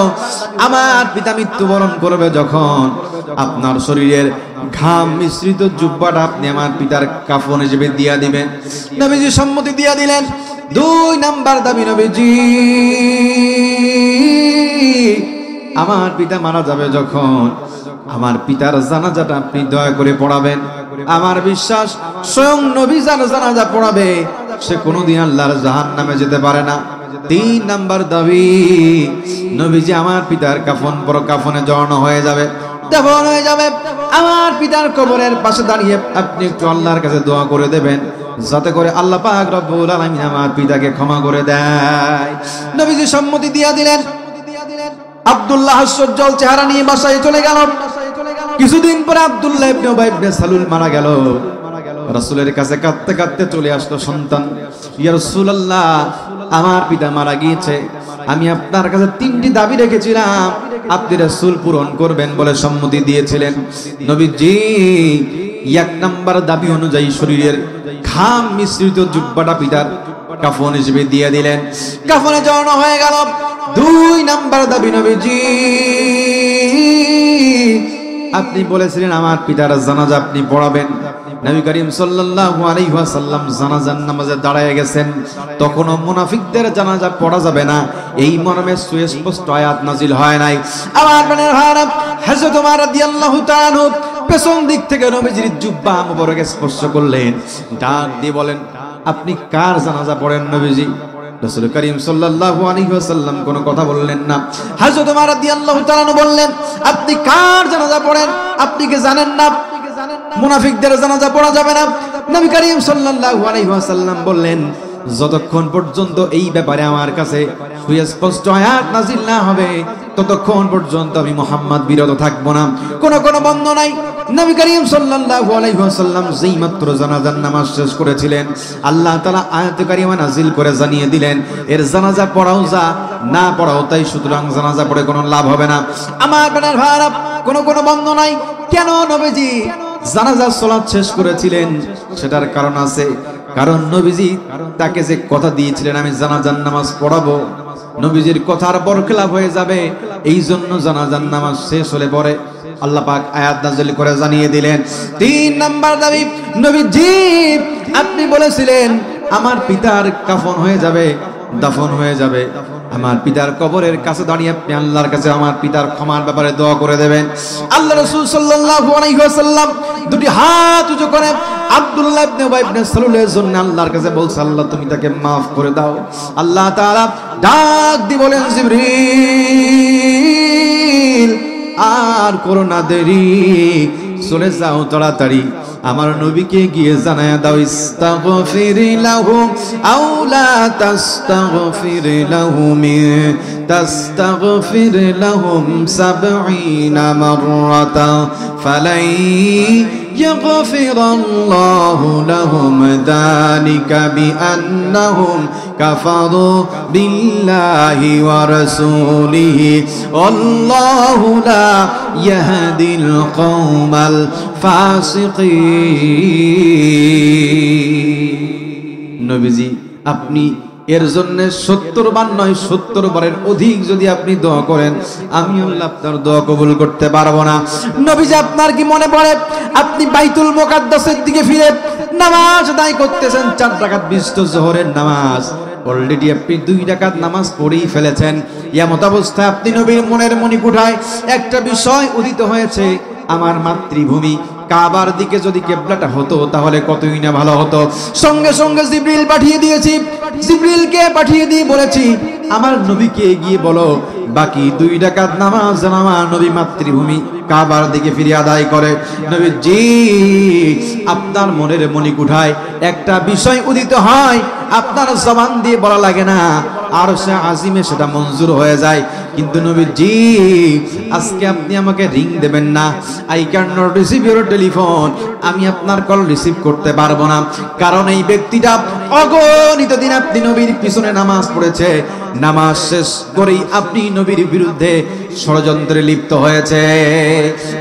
আমার পিতা মৃত্যুবরণ করবে যখন, আপনার শরীরের ঘাম মিশ্রিত জুব্বাটা আপনি আমার পিতার কাফন হিসেবে দিয়া দিবেন। নবীজি সম্মতি দিয়া দিলেন। 2 নাম্বার দাবি, নবীজি আমার পিতা মারা যাবে যখন, আমার পিতার জানাজাটা আপনি দয়া করে পড়াবেন। আমার বিশ্বাস স্বয়ং নবী যার জানাজা পড়াবে সে কোনোদিন আল্লাহর জাহান্নামে যেতে পারে না। 3 নাম্বার দাবি, নবীজি আমার পিতার কাফনে জড়ানো হয়ে যাবে, দাফন হয়ে যাবে, আমার পিতার কবরের পাশে দাঁড়িয়ে আপনি একটু আল্লাহর কাছে দোয়া করে দেবেন, যাতে করে আল্লাহ পাক রব্বুল আলামিন আমার পিতাকে ক্ষমা করে দেয়। নবীজি সম্মতি দিয়া দিলেন। আব্দুল্লাহ হাস্যোজ্জ্বল চেহারা নিয়ে বাসায় চলে গেল। কিছুদিন পরে আব্দুল্লাহ ইবনে উবাই ইবনে সালুল মারা গেল। রাসূলের কাছে কাঁদতে কাঁদতে চলে আসলো সন্তান, ইয়া রাসূলুল্লাহ, আমার পিতা মারা গিয়েছে, আমি আপনার কাছে 3টি দাবি রেখেছিলাম, আপনি রাসূল পূরণ করবেন বলে সম্মতি দিয়েছিলেন। নবীজি 1 নাম্বার দাবি অনুযায়ী শরীরের ঘাম মিশ্রিত জুব্বাটা পিতার কাফন হিসেবে দিয়ে দিলেন, কাফনে জড়ানো হয়ে গেল। 2 নাম্বার দাবি, নবীজি আপনি বলেছিলেন আমার পিতার জানাজা আপনি পড়াবেন। নবী করিম সাল্লাল্লাহু আলাইহি ওয়াসাল্লাম জানাজার নামাজে দাঁড়ায় গেছেন, তখনও মুনাফিকদের জানাজা পড়া যাবে না এই মর্মে সুস্পষ্ট আয়াত নাজিল হয় নাই। আমার প্রাণের ভাইরা, হযরত ওমর রাদিয়াল্লাহু তাআলা আনহু পেছন দিক থেকে নবীজির জুব্বা মুবারক স্পর্শ করলেন, ডাক দিয়ে বলেন, আপনি কার জানাজা পড়েন নবীজি? রাসূল করিম সাল্লাল্লাহু আলাইহি ওয়াসাল্লাম কোনো কথা বললেন না। হযরত ওমর রাদিয়াল্লাহু তাআলা আনহু বললেন, আপনি কার জানাজা পড়েন? আপনি কি জানেন না মুনাফিকদের জানাজা পড়া যাবে না? নবী করিম সাল্লাল্লাহু আলাইহি ওয়াসাল্লাম বললেন, যতক্ষণ পর্যন্ত এই ব্যাপারে আমার কাছে সুস্পষ্ট আয়াত নাজিল না হবে ততক্ষণ পর্যন্ত আমি মুহাম্মদ বিরত থাকব না। কোনো বন্ধ নাই। নবী করিম সাল্লাল্লাহু আলাইহি ওয়াসাল্লাম যেই মাত্র জানাজার নামাজ শেষ করেছিলেন, আল্লাহ তাআলা আয়াত কারিমা নাজিল করে জানিয়ে দিলেন, এর জানাজা পড়াও যা, না পড়াও তাই, সুতরাং জানাজা পড়ে কোনো লাভ হবে না। আমার প্রাণের ভাইরা, কোনো বন্ধ নাই। কেন নবীজি জানাজা সালাত শেষ করেছিলেন সেটার কারণ আছে। কারণ নবীজি তাকে যে কথা দিয়েছিলেন আমি জানাজার নামাজ পড়াবো, নবীজির কথার বরখেলাপ হয়ে যাবে, এই জন্য জানাজার নামাজ শেষ হলে পরে আল্লাহ পাক আয়াত নাযিল করে জানিয়ে দিলেন। 3 নাম্বার দাবি, নবীজি আপনি বলেছিলেন আমার পিতার কাফন হয়ে যাবে, দাফন হয়ে যাবে, আমার পিতার কবরের কাছে দাঁড়িয়ে আপনি আল্লাহর কাছে আমার পিতার ক্ষমার ব্যাপারে দোয়া করে দেবেন। আল্লাহ রাসূল সাল্লাল্লাহু আলাইহি ওয়াসাল্লাম 2টি হাত উঁচু করে আব্দুল্লাহ ইবনে উবাই ইবনে সালুলের জন্য আল্লাহর কাছে বলছে, আল্লাহ তুমি তাকে maaf করে দাও। আল্লাহ তাআলা ডাক দিয়ে বলেন, জিবরিল আর করো না দেরি, চলে যাও তাড়াতাড়ি, আমার নবীকে গিয়ে জানায়া দাও, ইস্তাগফির লাহু আও লা তাস্তাগফির লাহুম তাস্তাগফির লাহুম 70 মাররাতা ফালাই ইয়াগফিরাল্লাহু লাহুম যালিকা বিআন্নাহুম কাফারু বিল্লাহি ওয়া রাসূলিহি আল্লাহু লা ইয়াহদিল কওমাল ফাসিকিন। নবীজি আপনি এর জন্য 70 বার নয় 70 বারের অধিক যদি আপনি দোয়া করেন, আমি আল্লাহ আপনার দোয়া কবুল করতে পারবো না। নবীজি আপনার কি মনে পড়ে আপনি বাইতুল মুকাদ্দাসের দিকে ফিরে নামাজ আদায় করতেছেন 4 রাকাত বিশিষ্ট যোহরের নামাজ। অলরেডি আপনি 2 রাকাত নামাজ পড়েই ফেলেছেন। এমত অবস্থায় আপনি নবীর মনের মণিকূঠায় একটা বিষয় উদিত হয়েছে, আমার মাতৃভূমি কাবার দিকে যদি কিবলাটা হতো তাহলে কতই না ভালো হতো। সঙ্গে সঙ্গে জিবরিল পাঠিয়ে দিয়েছি, জিবরিলকে পাঠিয়ে দিয়ে বলেছি আমার নবীকে গিয়ে বলো বাকি 2 রাকাত নামাজ যেন আমার নবী মাতৃভূমি কাবার দিকে ফিরে আদায় করে। নবীজি আপনার মনের মণিকূঠায় একটা বিষয় উদিত হয়, আপনার জবান দিয়ে বলা লাগে না, আর সে আজিমে সেটা মঞ্জুর হয়ে যায়। কিন্তু নবীজি আজকে আপনি আমাকে রিং দেবেন না, I can not receive your telephone, আমি আপনার কল রিসিভ করতে পারবো না। কারণ এই ব্যক্তিটা অগণিত দিন আপনি নবীর পিছনে নামাজ পড়েছে, নামাজ শেষ করেই আপনি নবীর বিরুদ্ধে ষড়যন্ত্রে লিপ্ত হয়েছে।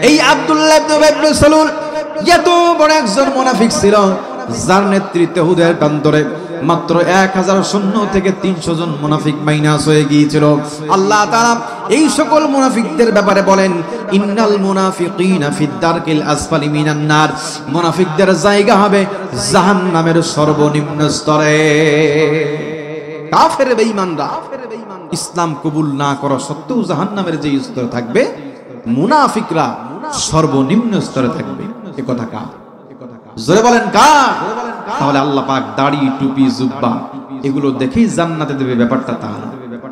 এই আব্দুল্লাহ ইবনে উবাই ইবনে সালুল এত বড় একজন মুনাফিক ছিল, যার নেতৃত্বে হুদের প্রান্তরে মাত্র 1000 সৈন্য থেকে 300 জন মুনাফিক মাইনাস হয়ে গিয়েছিল। আল্লাহ তাআলা এই সকল মুনাফিকদের ব্যাপারে বলেন ইন্নাল মুনাফিকিনা ফিদ দারকিল আসফালি মিনান নার, মুনাফিকদের জায়গা হবে জাহান্নামের সর্বনিম্ন স্তরে। কাফের বেঈমানরা ইসলাম কবুল না করা সত্ত্বেও জাহান্নামের যে স্তরে থাকবে, মুনাফিকরা সর্বনিম্ন স্তরে থাকবে। এ কথা কার? জোরে বলেন কার? তাহলে আল্লাহ পাক দাড়ি টুপি জুব্বা এগুলো দেখেই জান্নাতে দেবে, ব্যাপারটা তা না।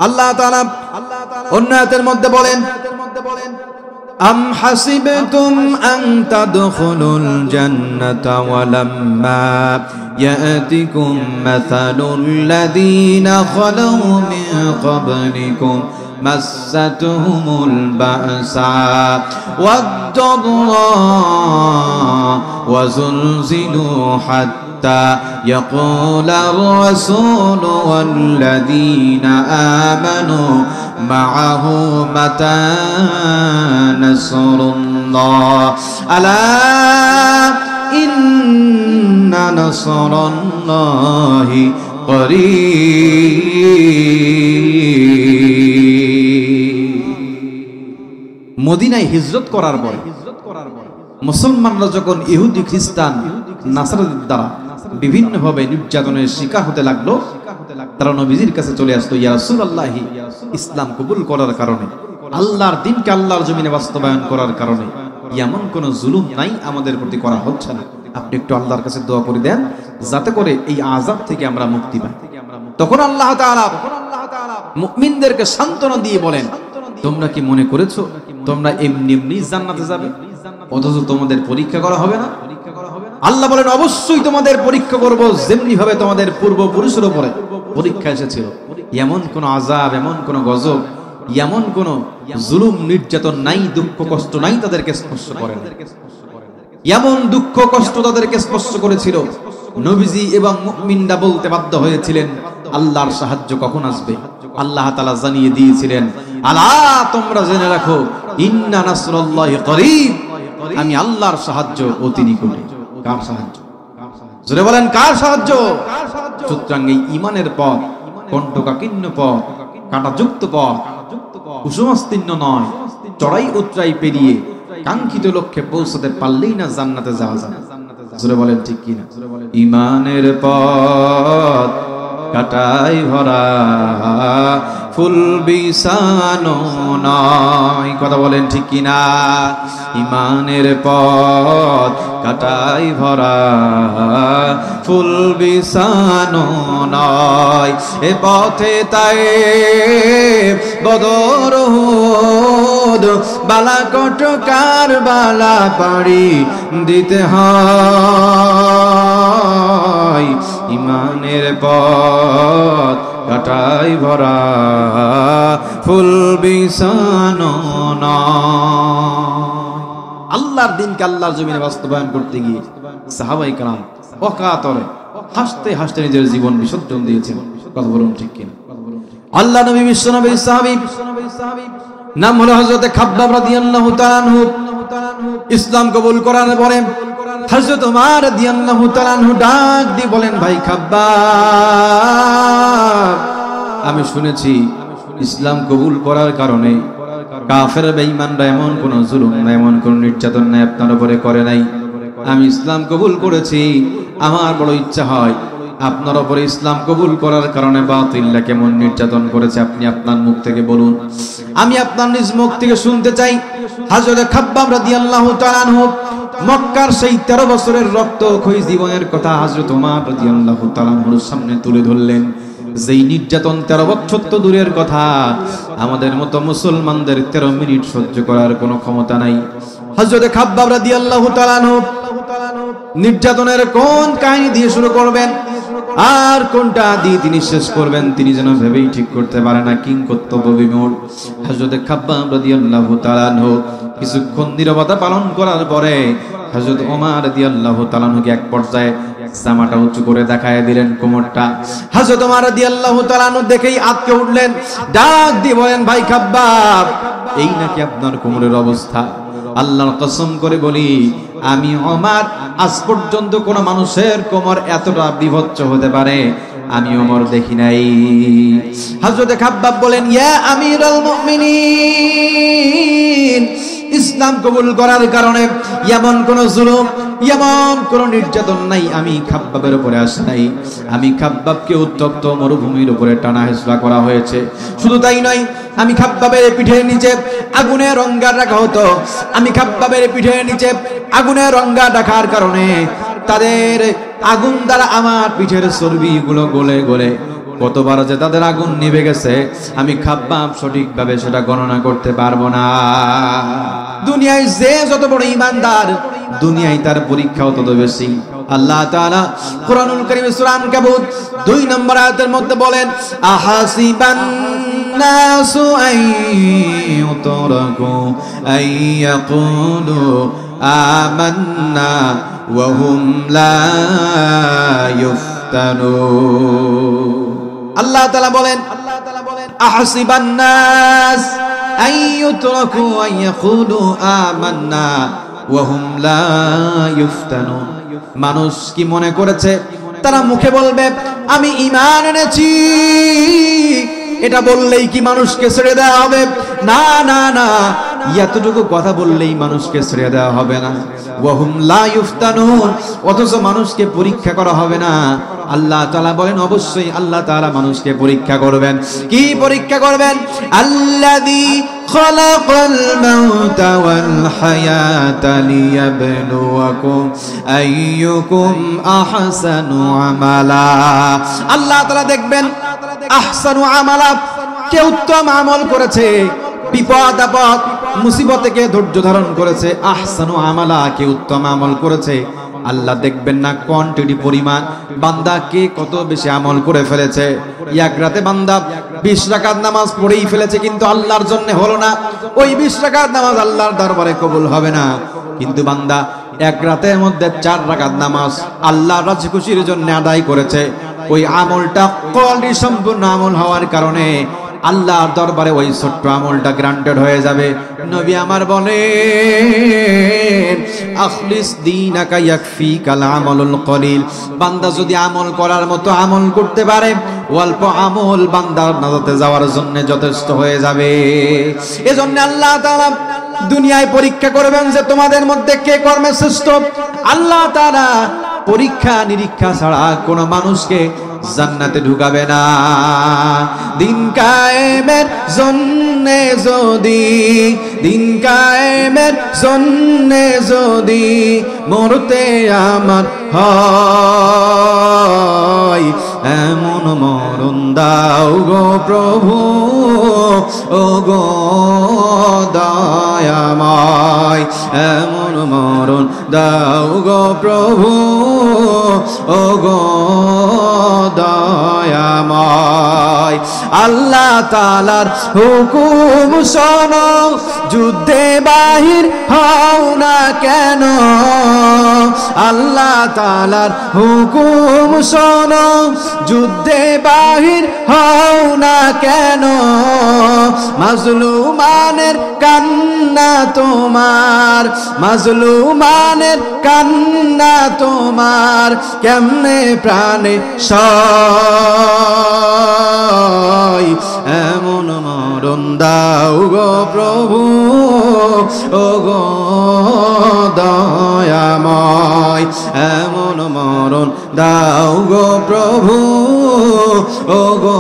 আল্লাহ তাআলা অন্য আয়াতের মধ্যে বলেন আম হাসিবতুম আন তাদখুলুল জান্নাতা ওয়ালাম্মা ইয়াতিকুম মাসালুল লাযীনা খালু মিন ক্বাবলিকুম মাসাতুহুমুল বাসা ওয়াদ-দাররা ওয়া যুলজিলু হাত্তা ইয়াকুলার রাসূলু ওয়াল্লাযীনা আমানু মা'আহু মাতা নাসরুল্লাহ আলা ইন্না নাসরাল্লাহি করিব। মদিনায় হিজরত করার পরে মুসলমানরা যখন ইহুদি খ্রিস্টান নাসারাদের দ্বারা বিভিন্নভাবে নির্যাতনের শিকার হতে লাগলো, তারা নবীজির কাছে চলে আসতো, ইয়া রাসূলুল্লাহ, ইসলাম কবুল করার কারণে, আল্লাহর দ্বীনকে আল্লাহর জমিনে বাস্তবায়ন করার কারণে এমন কোন জুলুম নাই আমাদের প্রতি করা হচ্ছে না, আপনি একটু আল্লাহর কাছে দোয়া করে দেন যাতে করে এই আযাব থেকে আমরা মুক্তি পাই। তখন আল্লাহ তাআলা মুমিনদেরকে সান্ত্বনা দিয়ে বলেন, তোমরা কি মনে করেছো তোমরা এমনি এমনি জান্নাতে যাবে অথচ তোমাদের পরীক্ষা করা হবে না? আল্লাহ বলেন অবশ্যই তোমাদের পরীক্ষা করব, যেমনি ভাবে তোমাদের পূর্বপুরুষের উপরে পরীক্ষা এসেছিল। এমন কোন আযাব, এমন কোন গজব, এমন কোন জুলুম নির্যাতন নাই, দুঃখ কষ্ট নাই তাদেরকে স্পর্শ করে না। এমন দুঃখ কষ্ট তাদেরকে স্পর্শ করেছিল, নবীজি এবং মুমিনরা বলতে বাধ্য হয়েছিলেন আল্লাহর সাহায্য কখন আসবে? আল্লাহ তাআলা জানিয়ে দিয়েছিলেন, আলা তোমরা জেনে রাখো ইন্না নাসরুল্লাহি করিব, আমি আল্লাহর সাহায্য অতি নিকটে। কার সাহায্য? জোরে বলেন কার সাহায্য? সুতরাং এই ঈমানের পথ কণ্টকাকীর্ণ পথ, কাঁটাযুক্ত পথ, কুসুমাস্তীর্ণ নয়, চড়াই উতরাই পেরিয়ে কাঙ্ক্ষিত লক্ষ্যে পৌঁছতে পারলেই না জান্নাতে যাওয়া যায়। জোরে বলেন ঠিক কিনা? ঈমানের পথ কাটাই ভরা, ফুল বিছানো নয়, কথা বলেন ঠিক কিনা? ঈমানের পথ কাটাই ভরা, ফুল বিছানো নয়, এ পথে তাই বদর উহুদ বালাকোট কারবালা পাড়ি দিতে হয়। ঈমানের পথ কাটাই ভরা, ফুল বিছানো নয়। আল্লাহর দ্বীনকে আল্লাহর জমিনে বাস্তবায়ন করতে গিয়ে সাহাবায়ে কেরাম অকাতরে হাসতে হাসতে নিজের জীবন বিসর্জন দিয়েছেন। কথা বলুন ঠিক কিনা? আল্লাহ নবী বিশ্বনবীর সাহাবী নাম হলো হযরত খাব্বাব রাদিয়াল্লাহু তাআলা আনহু। ইসলাম কবুল করার পরে হযরত ওমর রাদিয়াল্লাহু তাআলা আনহু ডাক দিয়ে বলেন, ভাই খাব্বাব, আমি শুনেছি ইসলাম কবুল করার কারণে কাফের বেঈমানরা এমন কোন জুলুম না, এমন কোন নির্যাতন নাই আপনার উপরে করে নাই। আমি ইসলাম কবুল করেছি, আমার বড় ইচ্ছা হয় আপনার উপরে ইসলাম কবুল করার কারণে বাতিল্লা কেমন নির্যাতন করেছে আপনি আপনার মুখ থেকে বলুন, আমি আপনার নিজ মুখ থেকে শুনতে চাই। হযরত খাব্বাব রাদিয়াল্লাহু তাআলা আনহু মক্কার সেই 13 বছরের রক্তক্ষয়ী জীবনের কথা হযরত ওমর রাদিয়াল্লাহু তাআলা আনহুর সামনে তুলে ধরলেন। যেই নির্যাতন 13 বছর তো দূরের কথা, আমাদের মতো মুসলমানদের 13 মিনিট সহ্য করার কোনো ক্ষমতা নাই। হযরত খাব্বাব রাদিয়াল্লাহু তাআলা আনহু নির্যাতনের কোন কাহিনী দিয়ে শুরু করবেন আর কোনটা দিয়ে তিনি শেষ করবেন তিনি যেন ভেবেই ঠিক করতে পারে না। কিং কর্তব্য বিমূঢ় হযরত খাব্বাব রাদিয়াল্লাহু তাআলা আনহু কিছুক্ষণ নীরবতা পালন করার পরে হযরত ওমর রাদিয়াল্লাহু তাআলা আনহুকে এক পর্যায়ে জামাটা উঁচু করে দেখায় দিলেন কোমরটা। হযরত ওমর রাদিয়াল্লাহু তাআলা আনহু দেখেই আঁতকে উঠলেন, ডাক দিয়ে বলেন, ভাই খাব্বাব, এই নাকি আপনার কোমরের অবস্থা? আল্লাহর কসম করে বলি, আমি ওমর আজ পর্যন্ত কোন মানুষের কোমর এতটা বিভৎস হতে পারে আমি ওমর দেখি নাই। হযরত খাব্বাব বলেন, ইয়া আমিরুল মুমিনিন, ইসলাম কবুল করার কারণে এমন কোন জুলুম এমন কোন নির্যাতন নাই আমি খাব্বাবের উপরে আসে নাই। আমি খাব্বাবকে উত্তপ্ত মরুভূমির উপরে টানা হেঁচড়া করা হয়েছে। শুধু তাই নয়, আমি খাব্বাবের পিঠের নিচে আগুনের অঙ্গার রাখা হতো। আমি খাব্বাবের পিঠের নিচে আগুনের অঙ্গার রাখার কারণে তাদের আগুন দ্বারা আমার পিঠের চর্বিগুলো গলে গলে কতবার যে তাদের আগুন নিভে গেছে আমি খাব্বাব সঠিকভাবে সেটা গণনা করতে পারবো না। দুনিয়ায় যে যত বড় ঈমানদার, দুনিয়ায় তার পরীক্ষাও তত বেশি। আল্লাহ তাআলা কুরআনুল কারীম সূরা আনকাবুত 2 নম্বর আয়াতের মধ্যে বলেন, আহাসিবান নাসু আইয়ুতরাকু আইয়াকুলু আমান্না ওয়া হুম লা ইফতানুন। আল্লাহ তাআলা বলেন, আহাসিবান নাস আইয়ুতরাকু আইয়াকুলু আমান্না ওয়া হুম লা ইফতানুন। মানুষ কি মনে করেছে তারা মুখে বলবে আমি ঈমান এনেছি, এটা বললেই কি মানুষকে ছেড়ে দেওয়া হবে? না না না, এতটুকু কথা বললেই মানুষকে ছেড়ে দেওয়া হবে না। ওয়া হুম লা ইফতানুন, অথচ মানুষকে পরীক্ষা করা হবে না। আল্লাহ তাআলা বলেন, অবশ্যই আল্লাহ তাআলা মানুষকে পরীক্ষা করবেন। কি পরীক্ষা করবেন? আল্লাযী খালাকাল মাউতা ওয়াল হায়াতা লিয়াবলুয়াকুম আইয়ুকুম আহসানু আমালা। আল্লাহ তাআলা দেখবেন আহসানু আমালা, কে উত্তম আমল করেছে, বিপদ আপদ মুসিবত থেকে ধৈর্য ধারণ করেছে। আহসানু আমালা, কে উত্তম আমল করেছে। আল্লাহ দেখবেন না কোয়ান্টিটি পরিমাণ, বান্দা কে কত বেশি আমল করে ফেলেছে। এক রাতে বান্দা 20 রাকাত নামাজ পড়েই ফেলেছে, কিন্তু আল্লাহর জন্য হলো না। ওই 20 রাকাত নামাজ আল্লাহর দরবারে কবুল হবে না। কিন্তু বান্দা এক রাতের মধ্যে 4 রাকাত নামাজ আল্লাহর রাজি খুশির জন্য আদায় করেছে। ওই আমলটা কোয়ালিটি সম্পূর্ণ আমল হওয়ার কারণে আল্লাহর দরবারে ওই ছোট্ট আমলটা গ্রান্টেড হয়ে যাবে। নবী আমার বলেন, আখলিস দীনাকা ইয়াকফিকাল আমালুল কলিল। বান্দা যদি আমল করার মতো আমল করতে পারে, অল্প আমল বান্দার নাজাতে যাওয়ার জন্য যথেষ্ট হয়ে যাবে। এজন্য আল্লাহ তাআলা দুনিয়ায় পরীক্ষা করবেন যে তোমাদের মধ্যে কে কর্মে শ্রেষ্ঠ। আল্লাহ তাআলা পরীক্ষা নিরীক্ষা ছাড়া কোন মানুষকে জান্নাতে ঢুকাবে না। দিন কায়েমের জন্যে যদি, দিন কায়েমের জন্যে যদি মরতে আমার হয়, এমন মরণ দাও গো প্রভু, ও গো দয়াময়, এমন মরণ দাও গো প্রভু, ও গো দয়াময়। আল্লাহ তাআলার হুকুম শোনো, যুদ্ধে বাহির হও না কেন। আল্লাহ তাআলার হুকুম শোনো, যুদ্ধে বাহির হও না কেন। মাজলুমানের কান্না তোমার, মাজলুমানের কান্না তোমার, কেমনে প্রাণে সয়, এমন মরণ দাও গো প্রভু, ও গো দয়াময়, এমন মরণ দাও গো প্রভু, ও গো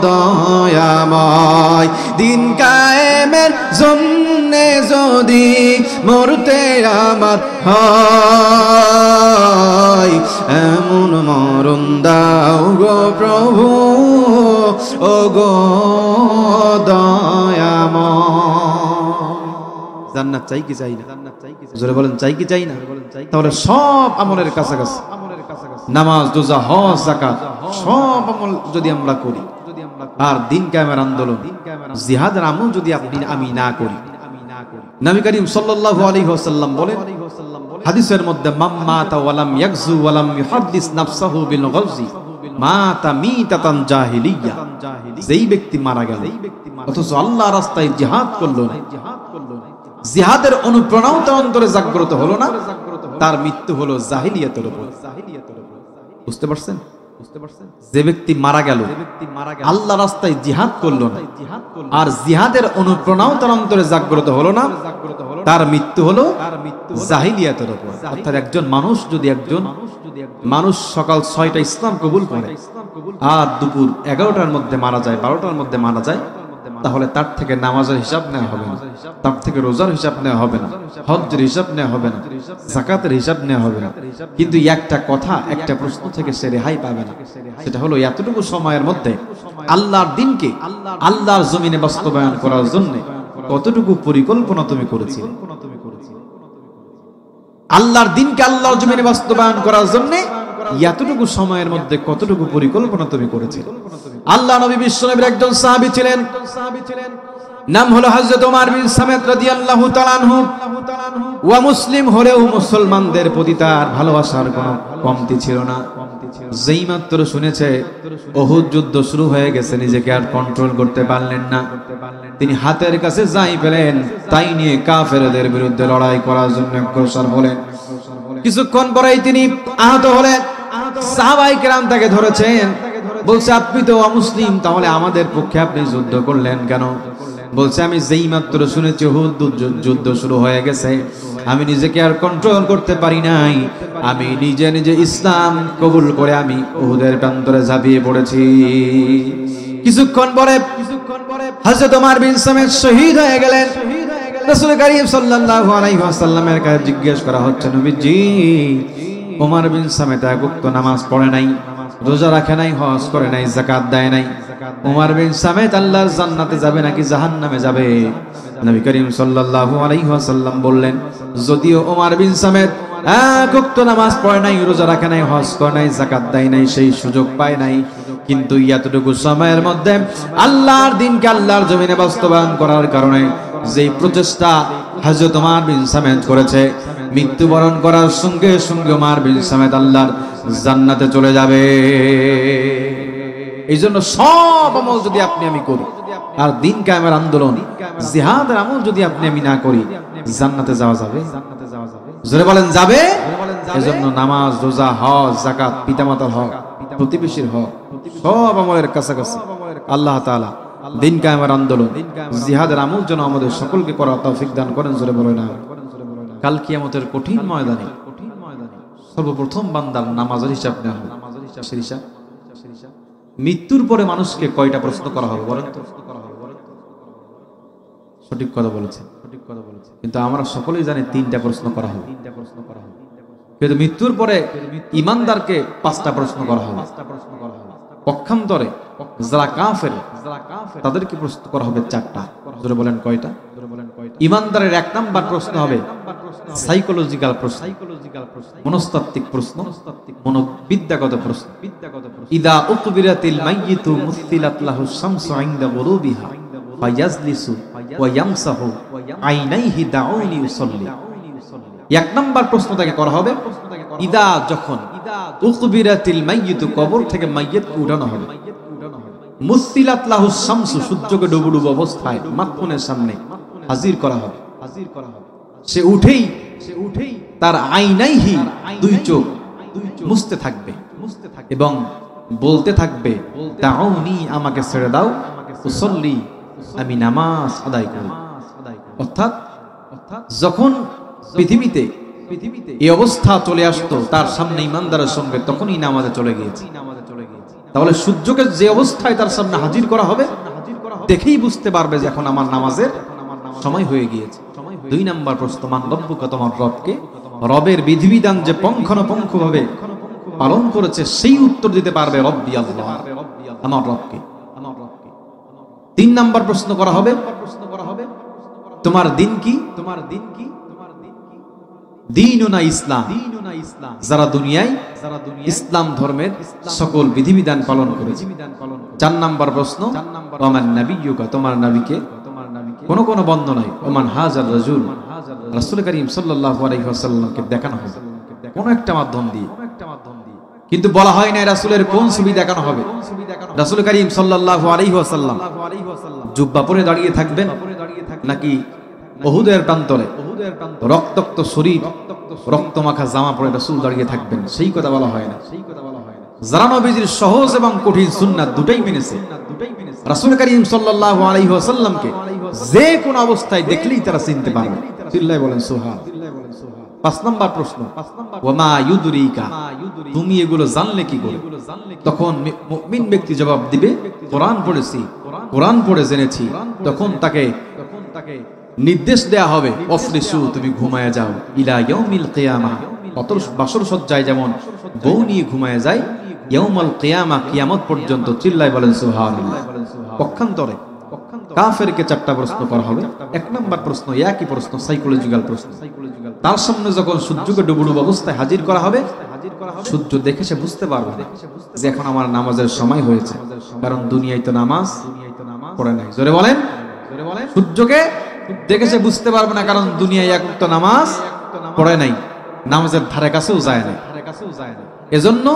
দয়াময়। দিন কায়েমের জন্যে যদি মরতে আমার হয়, এমন মরণ দাও গো প্রভু, ও গো দয়াময়। জান্নাত চাই কি চাই না? জোরে বলেন চাই কি চাই না? তাহলে সব আমলের কাছাকাছি, নামাজ, রোজা, হজ, যাকাত সব আমল যদি আমরা করি, আর দিন কায়েমের আন্দোলন, জিহাদের আমল যদি আপনি আমি না করি, নবী করিম সাল্লাল্লাহু আলাইহি ওয়াসাল্লাম বলেন হাদিসের মধ্যে, মান মাতা ওয়া লাম ইয়াগজু ওয়া লাম ইউহাদ্দিস নাফসাহু বিল গজজি মাতা মিতাতান জাহিলিয়া। যেই ব্যক্তি মারা গেল অথচ আল্লাহর রাস্তায় জিহাদ করলো না, জিহাদের অনুপ্রেরণা তার অন্তরে জাগ্রত হলো না, তার মৃত্যু হলো জাহিলিয়াতের উপর। বুঝতে পারছেন? যে ব্যক্তি মারা গেল আল্লাহ রাস্তায় জিহাদ করলো না, আর জিহাদের অনুপ্রেরণাও তার অন্তরে জাগ্রত হলো না, তার মৃত্যু হলো জাহিলিয়াতের উপর। অর্থাৎ একজন মানুষ সকাল 6টা ইসলাম কবুল করে আর দুপুর 11টার মধ্যে মারা যায়, 12টার মধ্যে মারা যায়, তাহলে তার থেকে নামাজের হিসাব নেওয়া হবে না, তার থেকে রোজার হিসাব নেওয়া হবে না, হজ্জের হিসাব নেওয়া হবে না, যাকাতের হিসাব নেওয়া হবে না। কিন্তু একটা কথা, একটা প্রশ্ন থেকে সে রেহাই পাবে না, সেটা হলো এতটুকু সময়ের মধ্যে আল্লাহর দিনকে আল্লাহর জমিনে বাস্তবায়ন করার জন্য কতটুকু পরিকল্পনা তুমি করেছিলে? আল্লাহর দিনকে আল্লাহর জমিনে বাস্তবায়ন করার জন্য এতটুকু সময়ের মধ্যে কতটুকু পরিকল্পনা তুমি করেছিলে? আল্লাহ নবী বিশ্বনবীর একজন সাহাবী ছিলেন, নাম হলো হযরত ওমর বিন সামেত রাদিয়াল্লাহু তাআলা আনহু। ওয়া মুসলিম হলেও মুসলমানদের প্রতি তার ভালোবাসার কোনো কমতি ছিল না। যেই মাত্র শুনেছে উহুদ যুদ্ধ শুরু হয়ে গেছে, নিজেকে আর কন্ট্রোল করতে পারলেন না, তিনি হাতের কাছে যাই পেলেন তাই নিয়ে কাফেরদের বিরুদ্ধে লড়াই করার জন্য অগ্রসর হলেন। কিছুক্ষণ পরেই তিনি আহত হলেন। সাহাবায়ে কেরাম তাকে ধরেছেন, বলছে আপনি তো অমুসলিম, তাহলে আমাদের পক্ষে আপনি যুদ্ধ করলেন কেন? বলছে আমি যেই মাত্র শুনেছি উহুদ যুদ্ধ শুরু হয়ে গেছে, আমি নিজেকে আর কন্ট্রোল করতে পারি নাই, আমি নিজে নিজে ইসলাম কবুল করে আমি উহুদের প্রান্তরে ঝাঁপিয়ে পড়েছি। কিছুক্ষণ পরে হযরত ওমর বিন সামেত শহীদ হয়ে গেলেন। রাসূল করিম সাল্লাল্লাহু আলাইহি ওয়াসাল্লামের কাছে জিজ্ঞেস করা হচ্ছে, নবীজি ওমর বিন সামেত এক ওয়াক্ত নামাজ পড়ে নাই, রোজা রাখে নাই, হজ করে নাই, যাকাত দেয় নাই, ওমর বিন সামেত আল্লাহর জান্নাতে যাবে নাকি জাহান্নামে যাবে? নবী করিম সাল্লাল্লাহু আলাইহি ওয়াসাল্লাম বললেন, যদিও ওমর বিন সামেত এক ওয়াক্ত নামাজ পড়ে নাই, রোজা রাখে নাই, হজ করে নাই, যাকাত দেয় নাই, সেই সুযোগ পায় নাই, কিন্তু এতটুকু সময়ের মধ্যে আল্লাহর দ্বীনকে আল্লাহর জমিনে বাস্তবায়ন করার কারণে যেই প্রচেষ্টা হযরত ওমর বিন সামেত করেছে, মৃত্যুবরণ করার সঙ্গে সঙ্গে ওমর বিন সামেত আল্লাহর জান্নাতে চলে যাবে। এই জন্য সব আমল যদি আপনি আমি করি, আর দিন কায়েমের আন্দোলন, জিহাদের আমল যদি আপনি আমি না করি, জান্নাতে যাওয়া যাবে? জোরে বলেন যাবে? এই জন্য নামাজ, রোজা, হজ, যাকাত, পিতামাতার হক, প্রতিবেশীর হক, সব আমলের কাছাকাছি আল্লাহ তাআলা দিন কায়েমের আন্দোলন, জিহাদের আমল যেন আমাদের সকলকে করার তৌফিক দান করেন। জোরে বলেন না। কাল কিয়ামতের কঠিন ময়দানে সর্বপ্রথম বান্দার নামাজের হিসাব নেওয়া হবে। মৃত্যুর পরে মানুষকে কয়টা প্রশ্ন করা হবে বলেন তো? সঠিক কথা বলেছেন, কিন্তু আমরা সকলেই জানি 3টা প্রশ্ন করা হবে। কিন্তু মৃত্যুর পরে ঈমানদারকে 5টা প্রশ্ন করা হবে। পক্ষান্তরে যারা কাফের তাদেরকে প্রশ্ন করা হবে 4টা। জোরে বলেন কয়টা? ঈমানদারের 1 নাম্বার প্রশ্ন হবে সাইকোলজিক্যাল প্রশ্ন, মনস্তাত্ত্বিক প্রশ্ন, মনোবিদ্যাগত প্রশ্ন। ইদা উকবিরাতিল মাইয়িতু মুসিলাত লাহু শামসু ইনদা গুরুবিহা ফায়াজলিসু ওয়া ইয়ামসাহু আইনাইহি দাউনি ইউসাল্লি। 1 নাম্বার প্রশ্ন তাকে করা হবে যখন উকবিরাতিল মাইয়িতু, কবর থেকে মাইয়িতকে উঠানো হবে। মুসিলাত লাহুস শামসু, সূর্যকে ডুবুডুবু অবস্থায় মাখনের সামনে হাজির করা হবে। সে উঠেই তার আইনাইহি, দুই চোখ মুছতে থাকবে এবং বলতে থাকবে, দাউনি, আমাকে ছেড়ে দাও, উসল্লি, আমি নামাজ আদায় করি। অর্থাৎ যখন পৃথিবীতে এই অবস্থা চলে আসতো তার সামনে ইমানদারের সঙ্গে, তখনই নামাজে চলে গিয়েছে। তাহলে সূর্যকে যে অবস্থায় তার সামনে হাজির করা হবে, দেখেই বুঝতে পারবে যে এখন আমার নামাজের সময় হয়ে গিয়েছে। 2 নম্বর প্রশ্ন, মান রব্বুকা, তোমার রবকে। রবের বিধিবিধান যে পঙ্খানুপুঙ্খ ভাবে পালন করেছে, সেই উত্তর দিতে পারবে রব্বি আল্লাহ, আমার রবকে। 3 নম্বর প্রশ্ন করা হবে, তোমার দিন কি? দীনুনা ইসলাম। যারা দুনিয়ায় ইসলাম ধর্মের সকল বিধিবিধান পালন করেছে। 4 নম্বর প্রশ্ন, ওমান নাবিয়্যুকা, তোমার নবীকে। কোন বর্ণনায় ওমান হাজার রাজুল, রাসূল করিম সাল্লাল্লাহু আলাইহি ওয়াসাল্লামকে দেখানো হবে কোন একটা মাধ্যম দিয়ে, কিন্তু বলা হয় না রাসূলের কোন ছবি দেখানো হবে। রাসূল করিম সাল্লাল্লাহু আলাইহি ওয়াসাল্লাম জুব্বা পরে দাঁড়িয়ে থাকবেন, নাকি উহুদের প্রান্তরে রক্তাক্ত শরীর, রক্তমাখা জামা পরে রাসূল দাঁড়িয়ে থাকবেন, সেই কথা বলা হয় না। যারা নবীজির সহজ এবং কঠিন সুন্নাত দুটাই মেনেছে, রাসূল করিম সাল্লাল্লাহু আলাইহি ওয়াসাল্লামকে যে কোন অবস্থায় দেখলেই তারা চিনতে পারবে। চিল্লায় বলেন সুবহান। 5 নম্বর প্রশ্ন, ওয়ামা ইউদরিকা, তুমি এগুলো জানলে কি করে? তখন মুমিন ব্যক্তি জবাব দিবে, কোরআন পড়েছি, কোরআন পড়ে জেনেছি। তখন তাকে নির্দেশ দেয়া হবে, অফরিসু, তুমি ঘুমায় যাও, ইলা ইয়াউমিল কিয়ামা, বাসর সজ্জায় যেমন বউ নিয়ে ঘুমায় যায়, ইয়াউমুল কিয়ামা, কিয়ামত পর্যন্ত। চিল্লায় বলেন সুবহানাল্লাহ। পক্ষান্তরে কাফেরকে 4টা প্রশ্ন করা হবে। 1 নম্বর প্রশ্ন, একই প্রশ্ন, সাইকোলজিক্যাল প্রশ্ন। তার সামনে যখন সূর্যকে ডুবুডুবু অবস্থায় হাজির করা হবে, সূর্য দেখে সে বুঝতে পারবে যে এখন আমার নামাজের সময় হয়েছে, কারণ দুনিয়ায় তো নামাজ পড়ে নাই। জোরে বলেন। সূর্যকে দেখে সে বুঝতে পারবে না, কারণ দুনিয়ায় এক ওয়াক্ত নামাজ পড়ে নাই, নামাজের ধারে কাছেও যায় না। এজন্য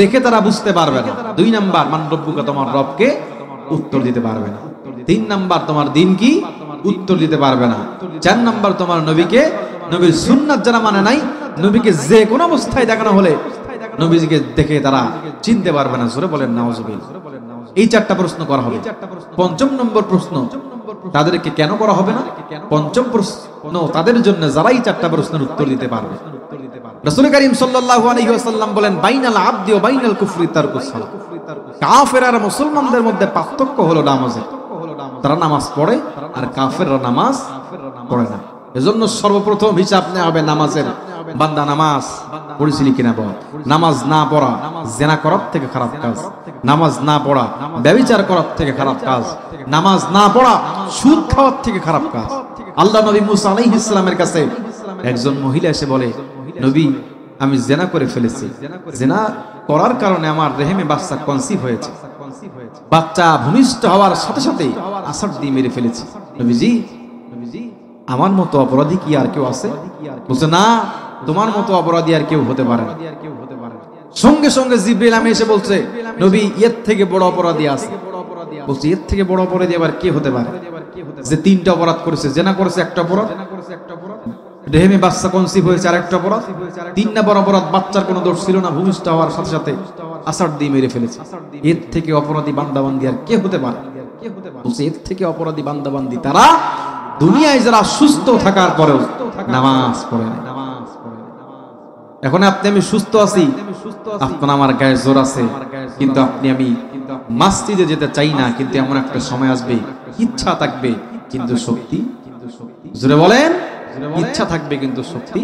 দেখে তারা বুঝতে পারবে না। 2 নাম্বার, মান রব্বুকা, তোমার রবকে, উত্তর দিতে পারবে না। 3 নাম্বার, তোমার দিন কি, উত্তর দিতে পারবে না। 4 নাম্বার, তোমার নবীকে, নবীর সুন্নাত যারা মানে নাই, নবীকে যে কোন অবস্থায় দেখানো হলে নবীজিকে দেখে তারা চিনতে পারবে না। জোরে বলেন নাউজুবিল্লাহ। এই 4টা প্রশ্ন করা হবে। 5ম নম্বর প্রশ্ন, তাদেরকে কেন করা হবে না? 5ম প্রশ্ন তাদের জন্য যারা এই 4টা প্রশ্নের উত্তর দিতে পারবে। রাসূল করিম সাল্লাল্লাহু আলাইহি ওয়াসাল্লাম বলেন, বাইনাল আবদি ওয়া বাইনাল কুফরি তারকুস সালাত। কাফের আর মুসলমানদের মধ্যে পার্থক্য হলো নামাজের। তারা নামাজ পড়ে আর কাফেররা নামাজ পড়ে না। এজন্য সর্বপ্রথম হিসাব নেওয়া হবে নামাজের। বান্দা নামাজ পড়েছিলি কিনা বল। নামাজ না পড়া জিনা করার থেকে খারাপ কাজ। নামাজ না পড়া ব্যভিচার করার থেকে খারাপ কাজ। নামাজ না পড়া সুদ খাওয়ার থেকে খারাপ কাজ। আল্লাহ নবী মুসা আলাইহিস সালামের কাছে একজন মহিলা এসে বলে, নবী, আমি জিনা করে ফেলেছি, জিনা করার কারণে আমার রেহেমে বাচ্চা কনসিভ হয়েছে, বাচ্চা ভূমিষ্ঠ হওয়ার সাথে সাথে আসার দিয়ে মেরে ফেলেছি। নবীজি, আমার মতো অপরাধী কি আর কেউ আছে? বলছে, না, তোমার মতো অপরাধী আর কেউ হতে পারে না। সঙ্গে সঙ্গে জিবরিল আমি এসে বলছে, নবী, এর থেকে বড় অপরাধী আছে। বলছে, এর থেকে বড় অপরাধী আবার কে হতে পারে? যে 3টা অপরাধ করেছে, জিনা করেছে একটা অপরাধ, রেহেমে বাচ্চা কনসিভ হয়েছে আরেকটা অপরাধ, 3 নম্বর অপরাধ বাচ্চার কোনো দোষ ছিল না, ভূমিষ্ঠ হওয়ার সাথে সাথে আসার দিয়ে মেরে ফেলেছে। এর থেকে অপরাধী বান্দাবান্দি আর কে হতে পারে? বলছে, এর থেকে অপরাধী বান্দাবান্দি তারা দুনিয়ায় যারা সুস্থ থাকার পরেও নামাজ পড়ে না। এখন আপনি আমি সুস্থ আছি, আপনার আমার গায়ে জোর আছে, কিন্তু আপনি আমি মসজিদে যেতে চাই না, কিন্তু এমন একটা সময় আসবে ইচ্ছা থাকবে কিন্তু শক্তি, জোরে বলেন, ইচ্ছা থাকবে কিন্তু শক্তি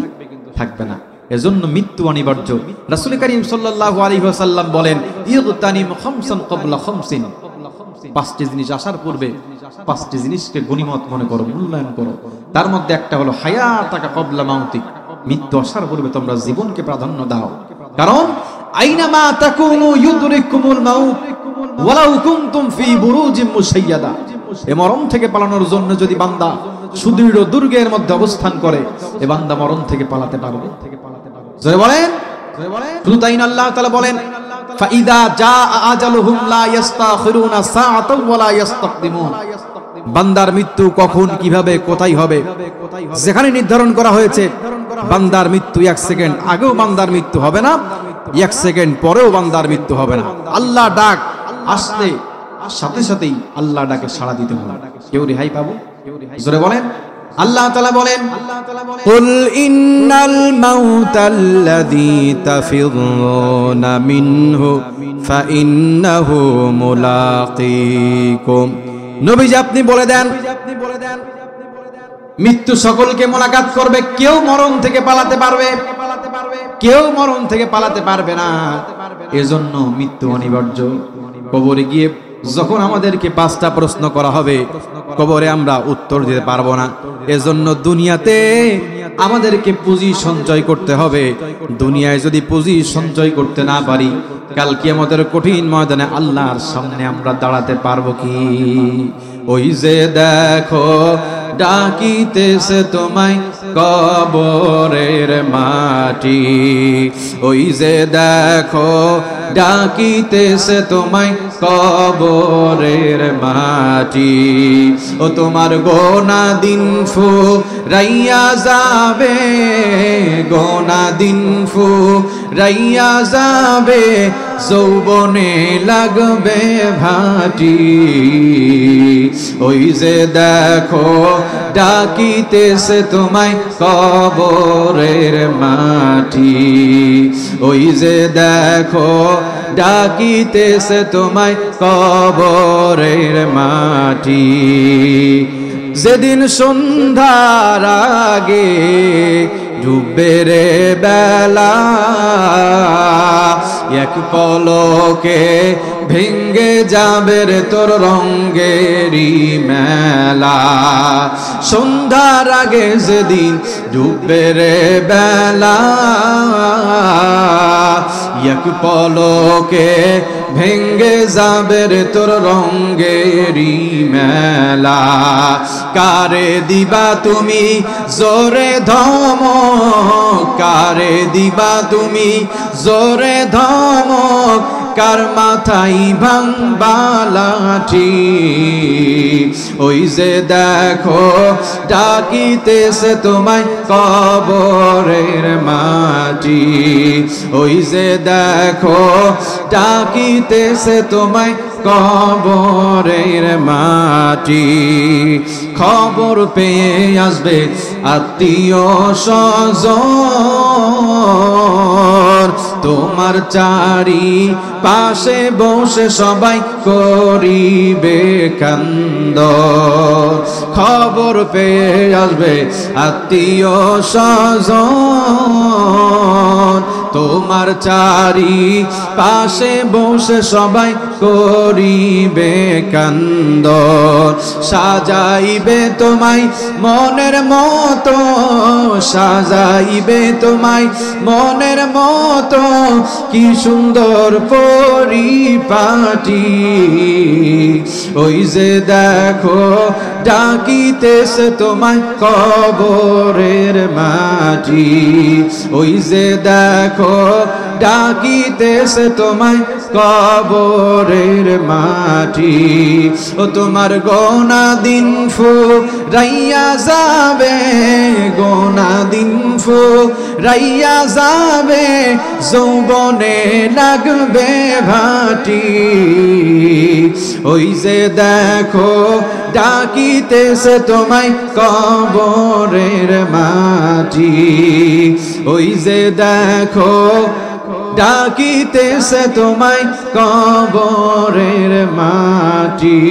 থাকবে না। এজন্য মৃত্যু অনিবার্য। রাসূল করিম সাল্লাল্লাহু আলাইহি ওয়াসাল্লাম বলেন, ইগতানিম খামসান ক্বাবলা খামসিন, 5টি জিনিস আসার পূর্বে 5টি জিনিসকে গনিমত মনে করো, মূল্যায়ন করো। তার মধ্যে একটা হলো হায়াতাকা ক্বাবলা মাউতিক, মৃত্যু আসার পূর্বে তোমরা জীবনকে প্রাধান্য দাও, কারণ আইনামা তাকুনু ইউদরিকুমুল মাউত ওয়ালাউ কুনতুম ফি বুরুজিম মুশাইয়াদা। এই মরণ থেকে পালানোর জন্য যদি বান্দা সুদৃঢ় দুর্গের মধ্যে অবস্থান করে, এ বান্দা মরণ থেকে পালাতে পারবে। জোরে বলেন। শুধু তাই না, আল্লাহ তাআলা বলেন, ফাইদা জা আজালুহুম লা ইস্তাখিরুনা সাআতাও ওয়া লা ইস্তাকদিমুন। বান্দার মৃত্যু কখন কিভাবে কোথায় হবে যেখানে নির্ধারণ করা হয়েছে, বান্দার মৃত্যু 1 সেকেন্ড আগেও বান্দার মৃত্যু হবে না, 1 সেকেন্ড পরেও বান্দার মৃত্যু হবে না। আল্লাহ ডাক আসলে সাথে সাথেই আল্লাহ ডাকে সাড়া দিতে হবে। কেউ রেহাই পাবো? জোরে বলেন। আল্লাহ তাআলা বলেন, কুল ইন্নাল মাউতাল্লাযী তাফিরুনা মিনহু ফাইন্নাহু মুলাকীকুম। নবীজি আপনি বলে দেন, মৃত্যু সকলকে মোলাকাত করবে, কেউ মরণ থেকে পালাতে পারবে? কেউ মরণ থেকে পালাতে পারবে না। এজন্য মৃত্যু অনিবার্য। কবরে গিয়ে যখন আমাদেরকে 5টা প্রশ্ন করা হবে, কবরে আমরা উত্তর দিতে পারবো না। এজন্য দুনিয়াতে আমাদেরকে পুঁজি সঞ্চয় করতে হবে। দুনিয়ায় যদি পুঁজি সঞ্চয় করতে না পারি, কাল কিয়ামতের কঠিন ময়দানে আল্লাহর সামনে আমরা দাঁড়াতে পারবো কি? ওই যে দেখো ডাকিতেছে তোমায় কবরের মাটি, ওই যে দেখো ডাকিতেছে তোমায় কবরের মাটি। ও তোমার গোনা দিন ফুরাইয়া যাবে, গোনা দিন ফুরাইয়া যাবে, যৌবনে লাগবে ভাটি। ওই যে দেখো ডাকিতেছে তোমায় কবরের মাটি, ওই যে দেখো ডাকিতেছে তোমায় কবরের মাটি। যেদিন সন্ধ্যার আগে ডুববে রে বেলা, এক পলকে ভেঙ্গে যাবে রে তোর রঙ্গেরি মেলা। সন্ধ্যার আগে যেদিন ডুববে রে বেলা, এক পলকে ভেঙ্গে যাবে রে তোর রঙ্গেরি মেলা। কারে দিবা তুমি জোরে ধমক, কারে দিবা তুমি জোরে ধমক, কার মাথায় ভাঙবা লাঠি। ওই যে দেখো ডাকিতেছে তোমায় কবরের মাটি, ওই যে দেখো ডাকিতেছে তোমায় কবরের মাটি। খবর পেয়ে আসবে আত্মীয় স্বজন, তোমার চারি পাশে বসে সবাই করিবে কান্দ। খবর পেয়ে আসবে আত্মীয় স্বজন, তোমার চারি পাশে বসে সবাই করিবে কান্দ। সাজাইবে তোমায় মনের মতো, সাজাইবে তোমায় মনের মতো, কি সুন্দর পরিপাটি। ওই যে দেখো ডাকিতেছে তোমায় কবরের মাটি, ওই যে দেখো ডাকিতেছে তোমায় কবরের মাটি। ও তোমার গোনা দিন ফুরাইয়া যাবে, গোনা দিন ফুরাইয়া যাবে, যৌবনে লাগবে ভাটি। ওই যে দেখো ডাকিতেছে তোমায় কবরের মাটি, ওই যে দেখো ডাকিতেছে তোমায় কবরের মাটি।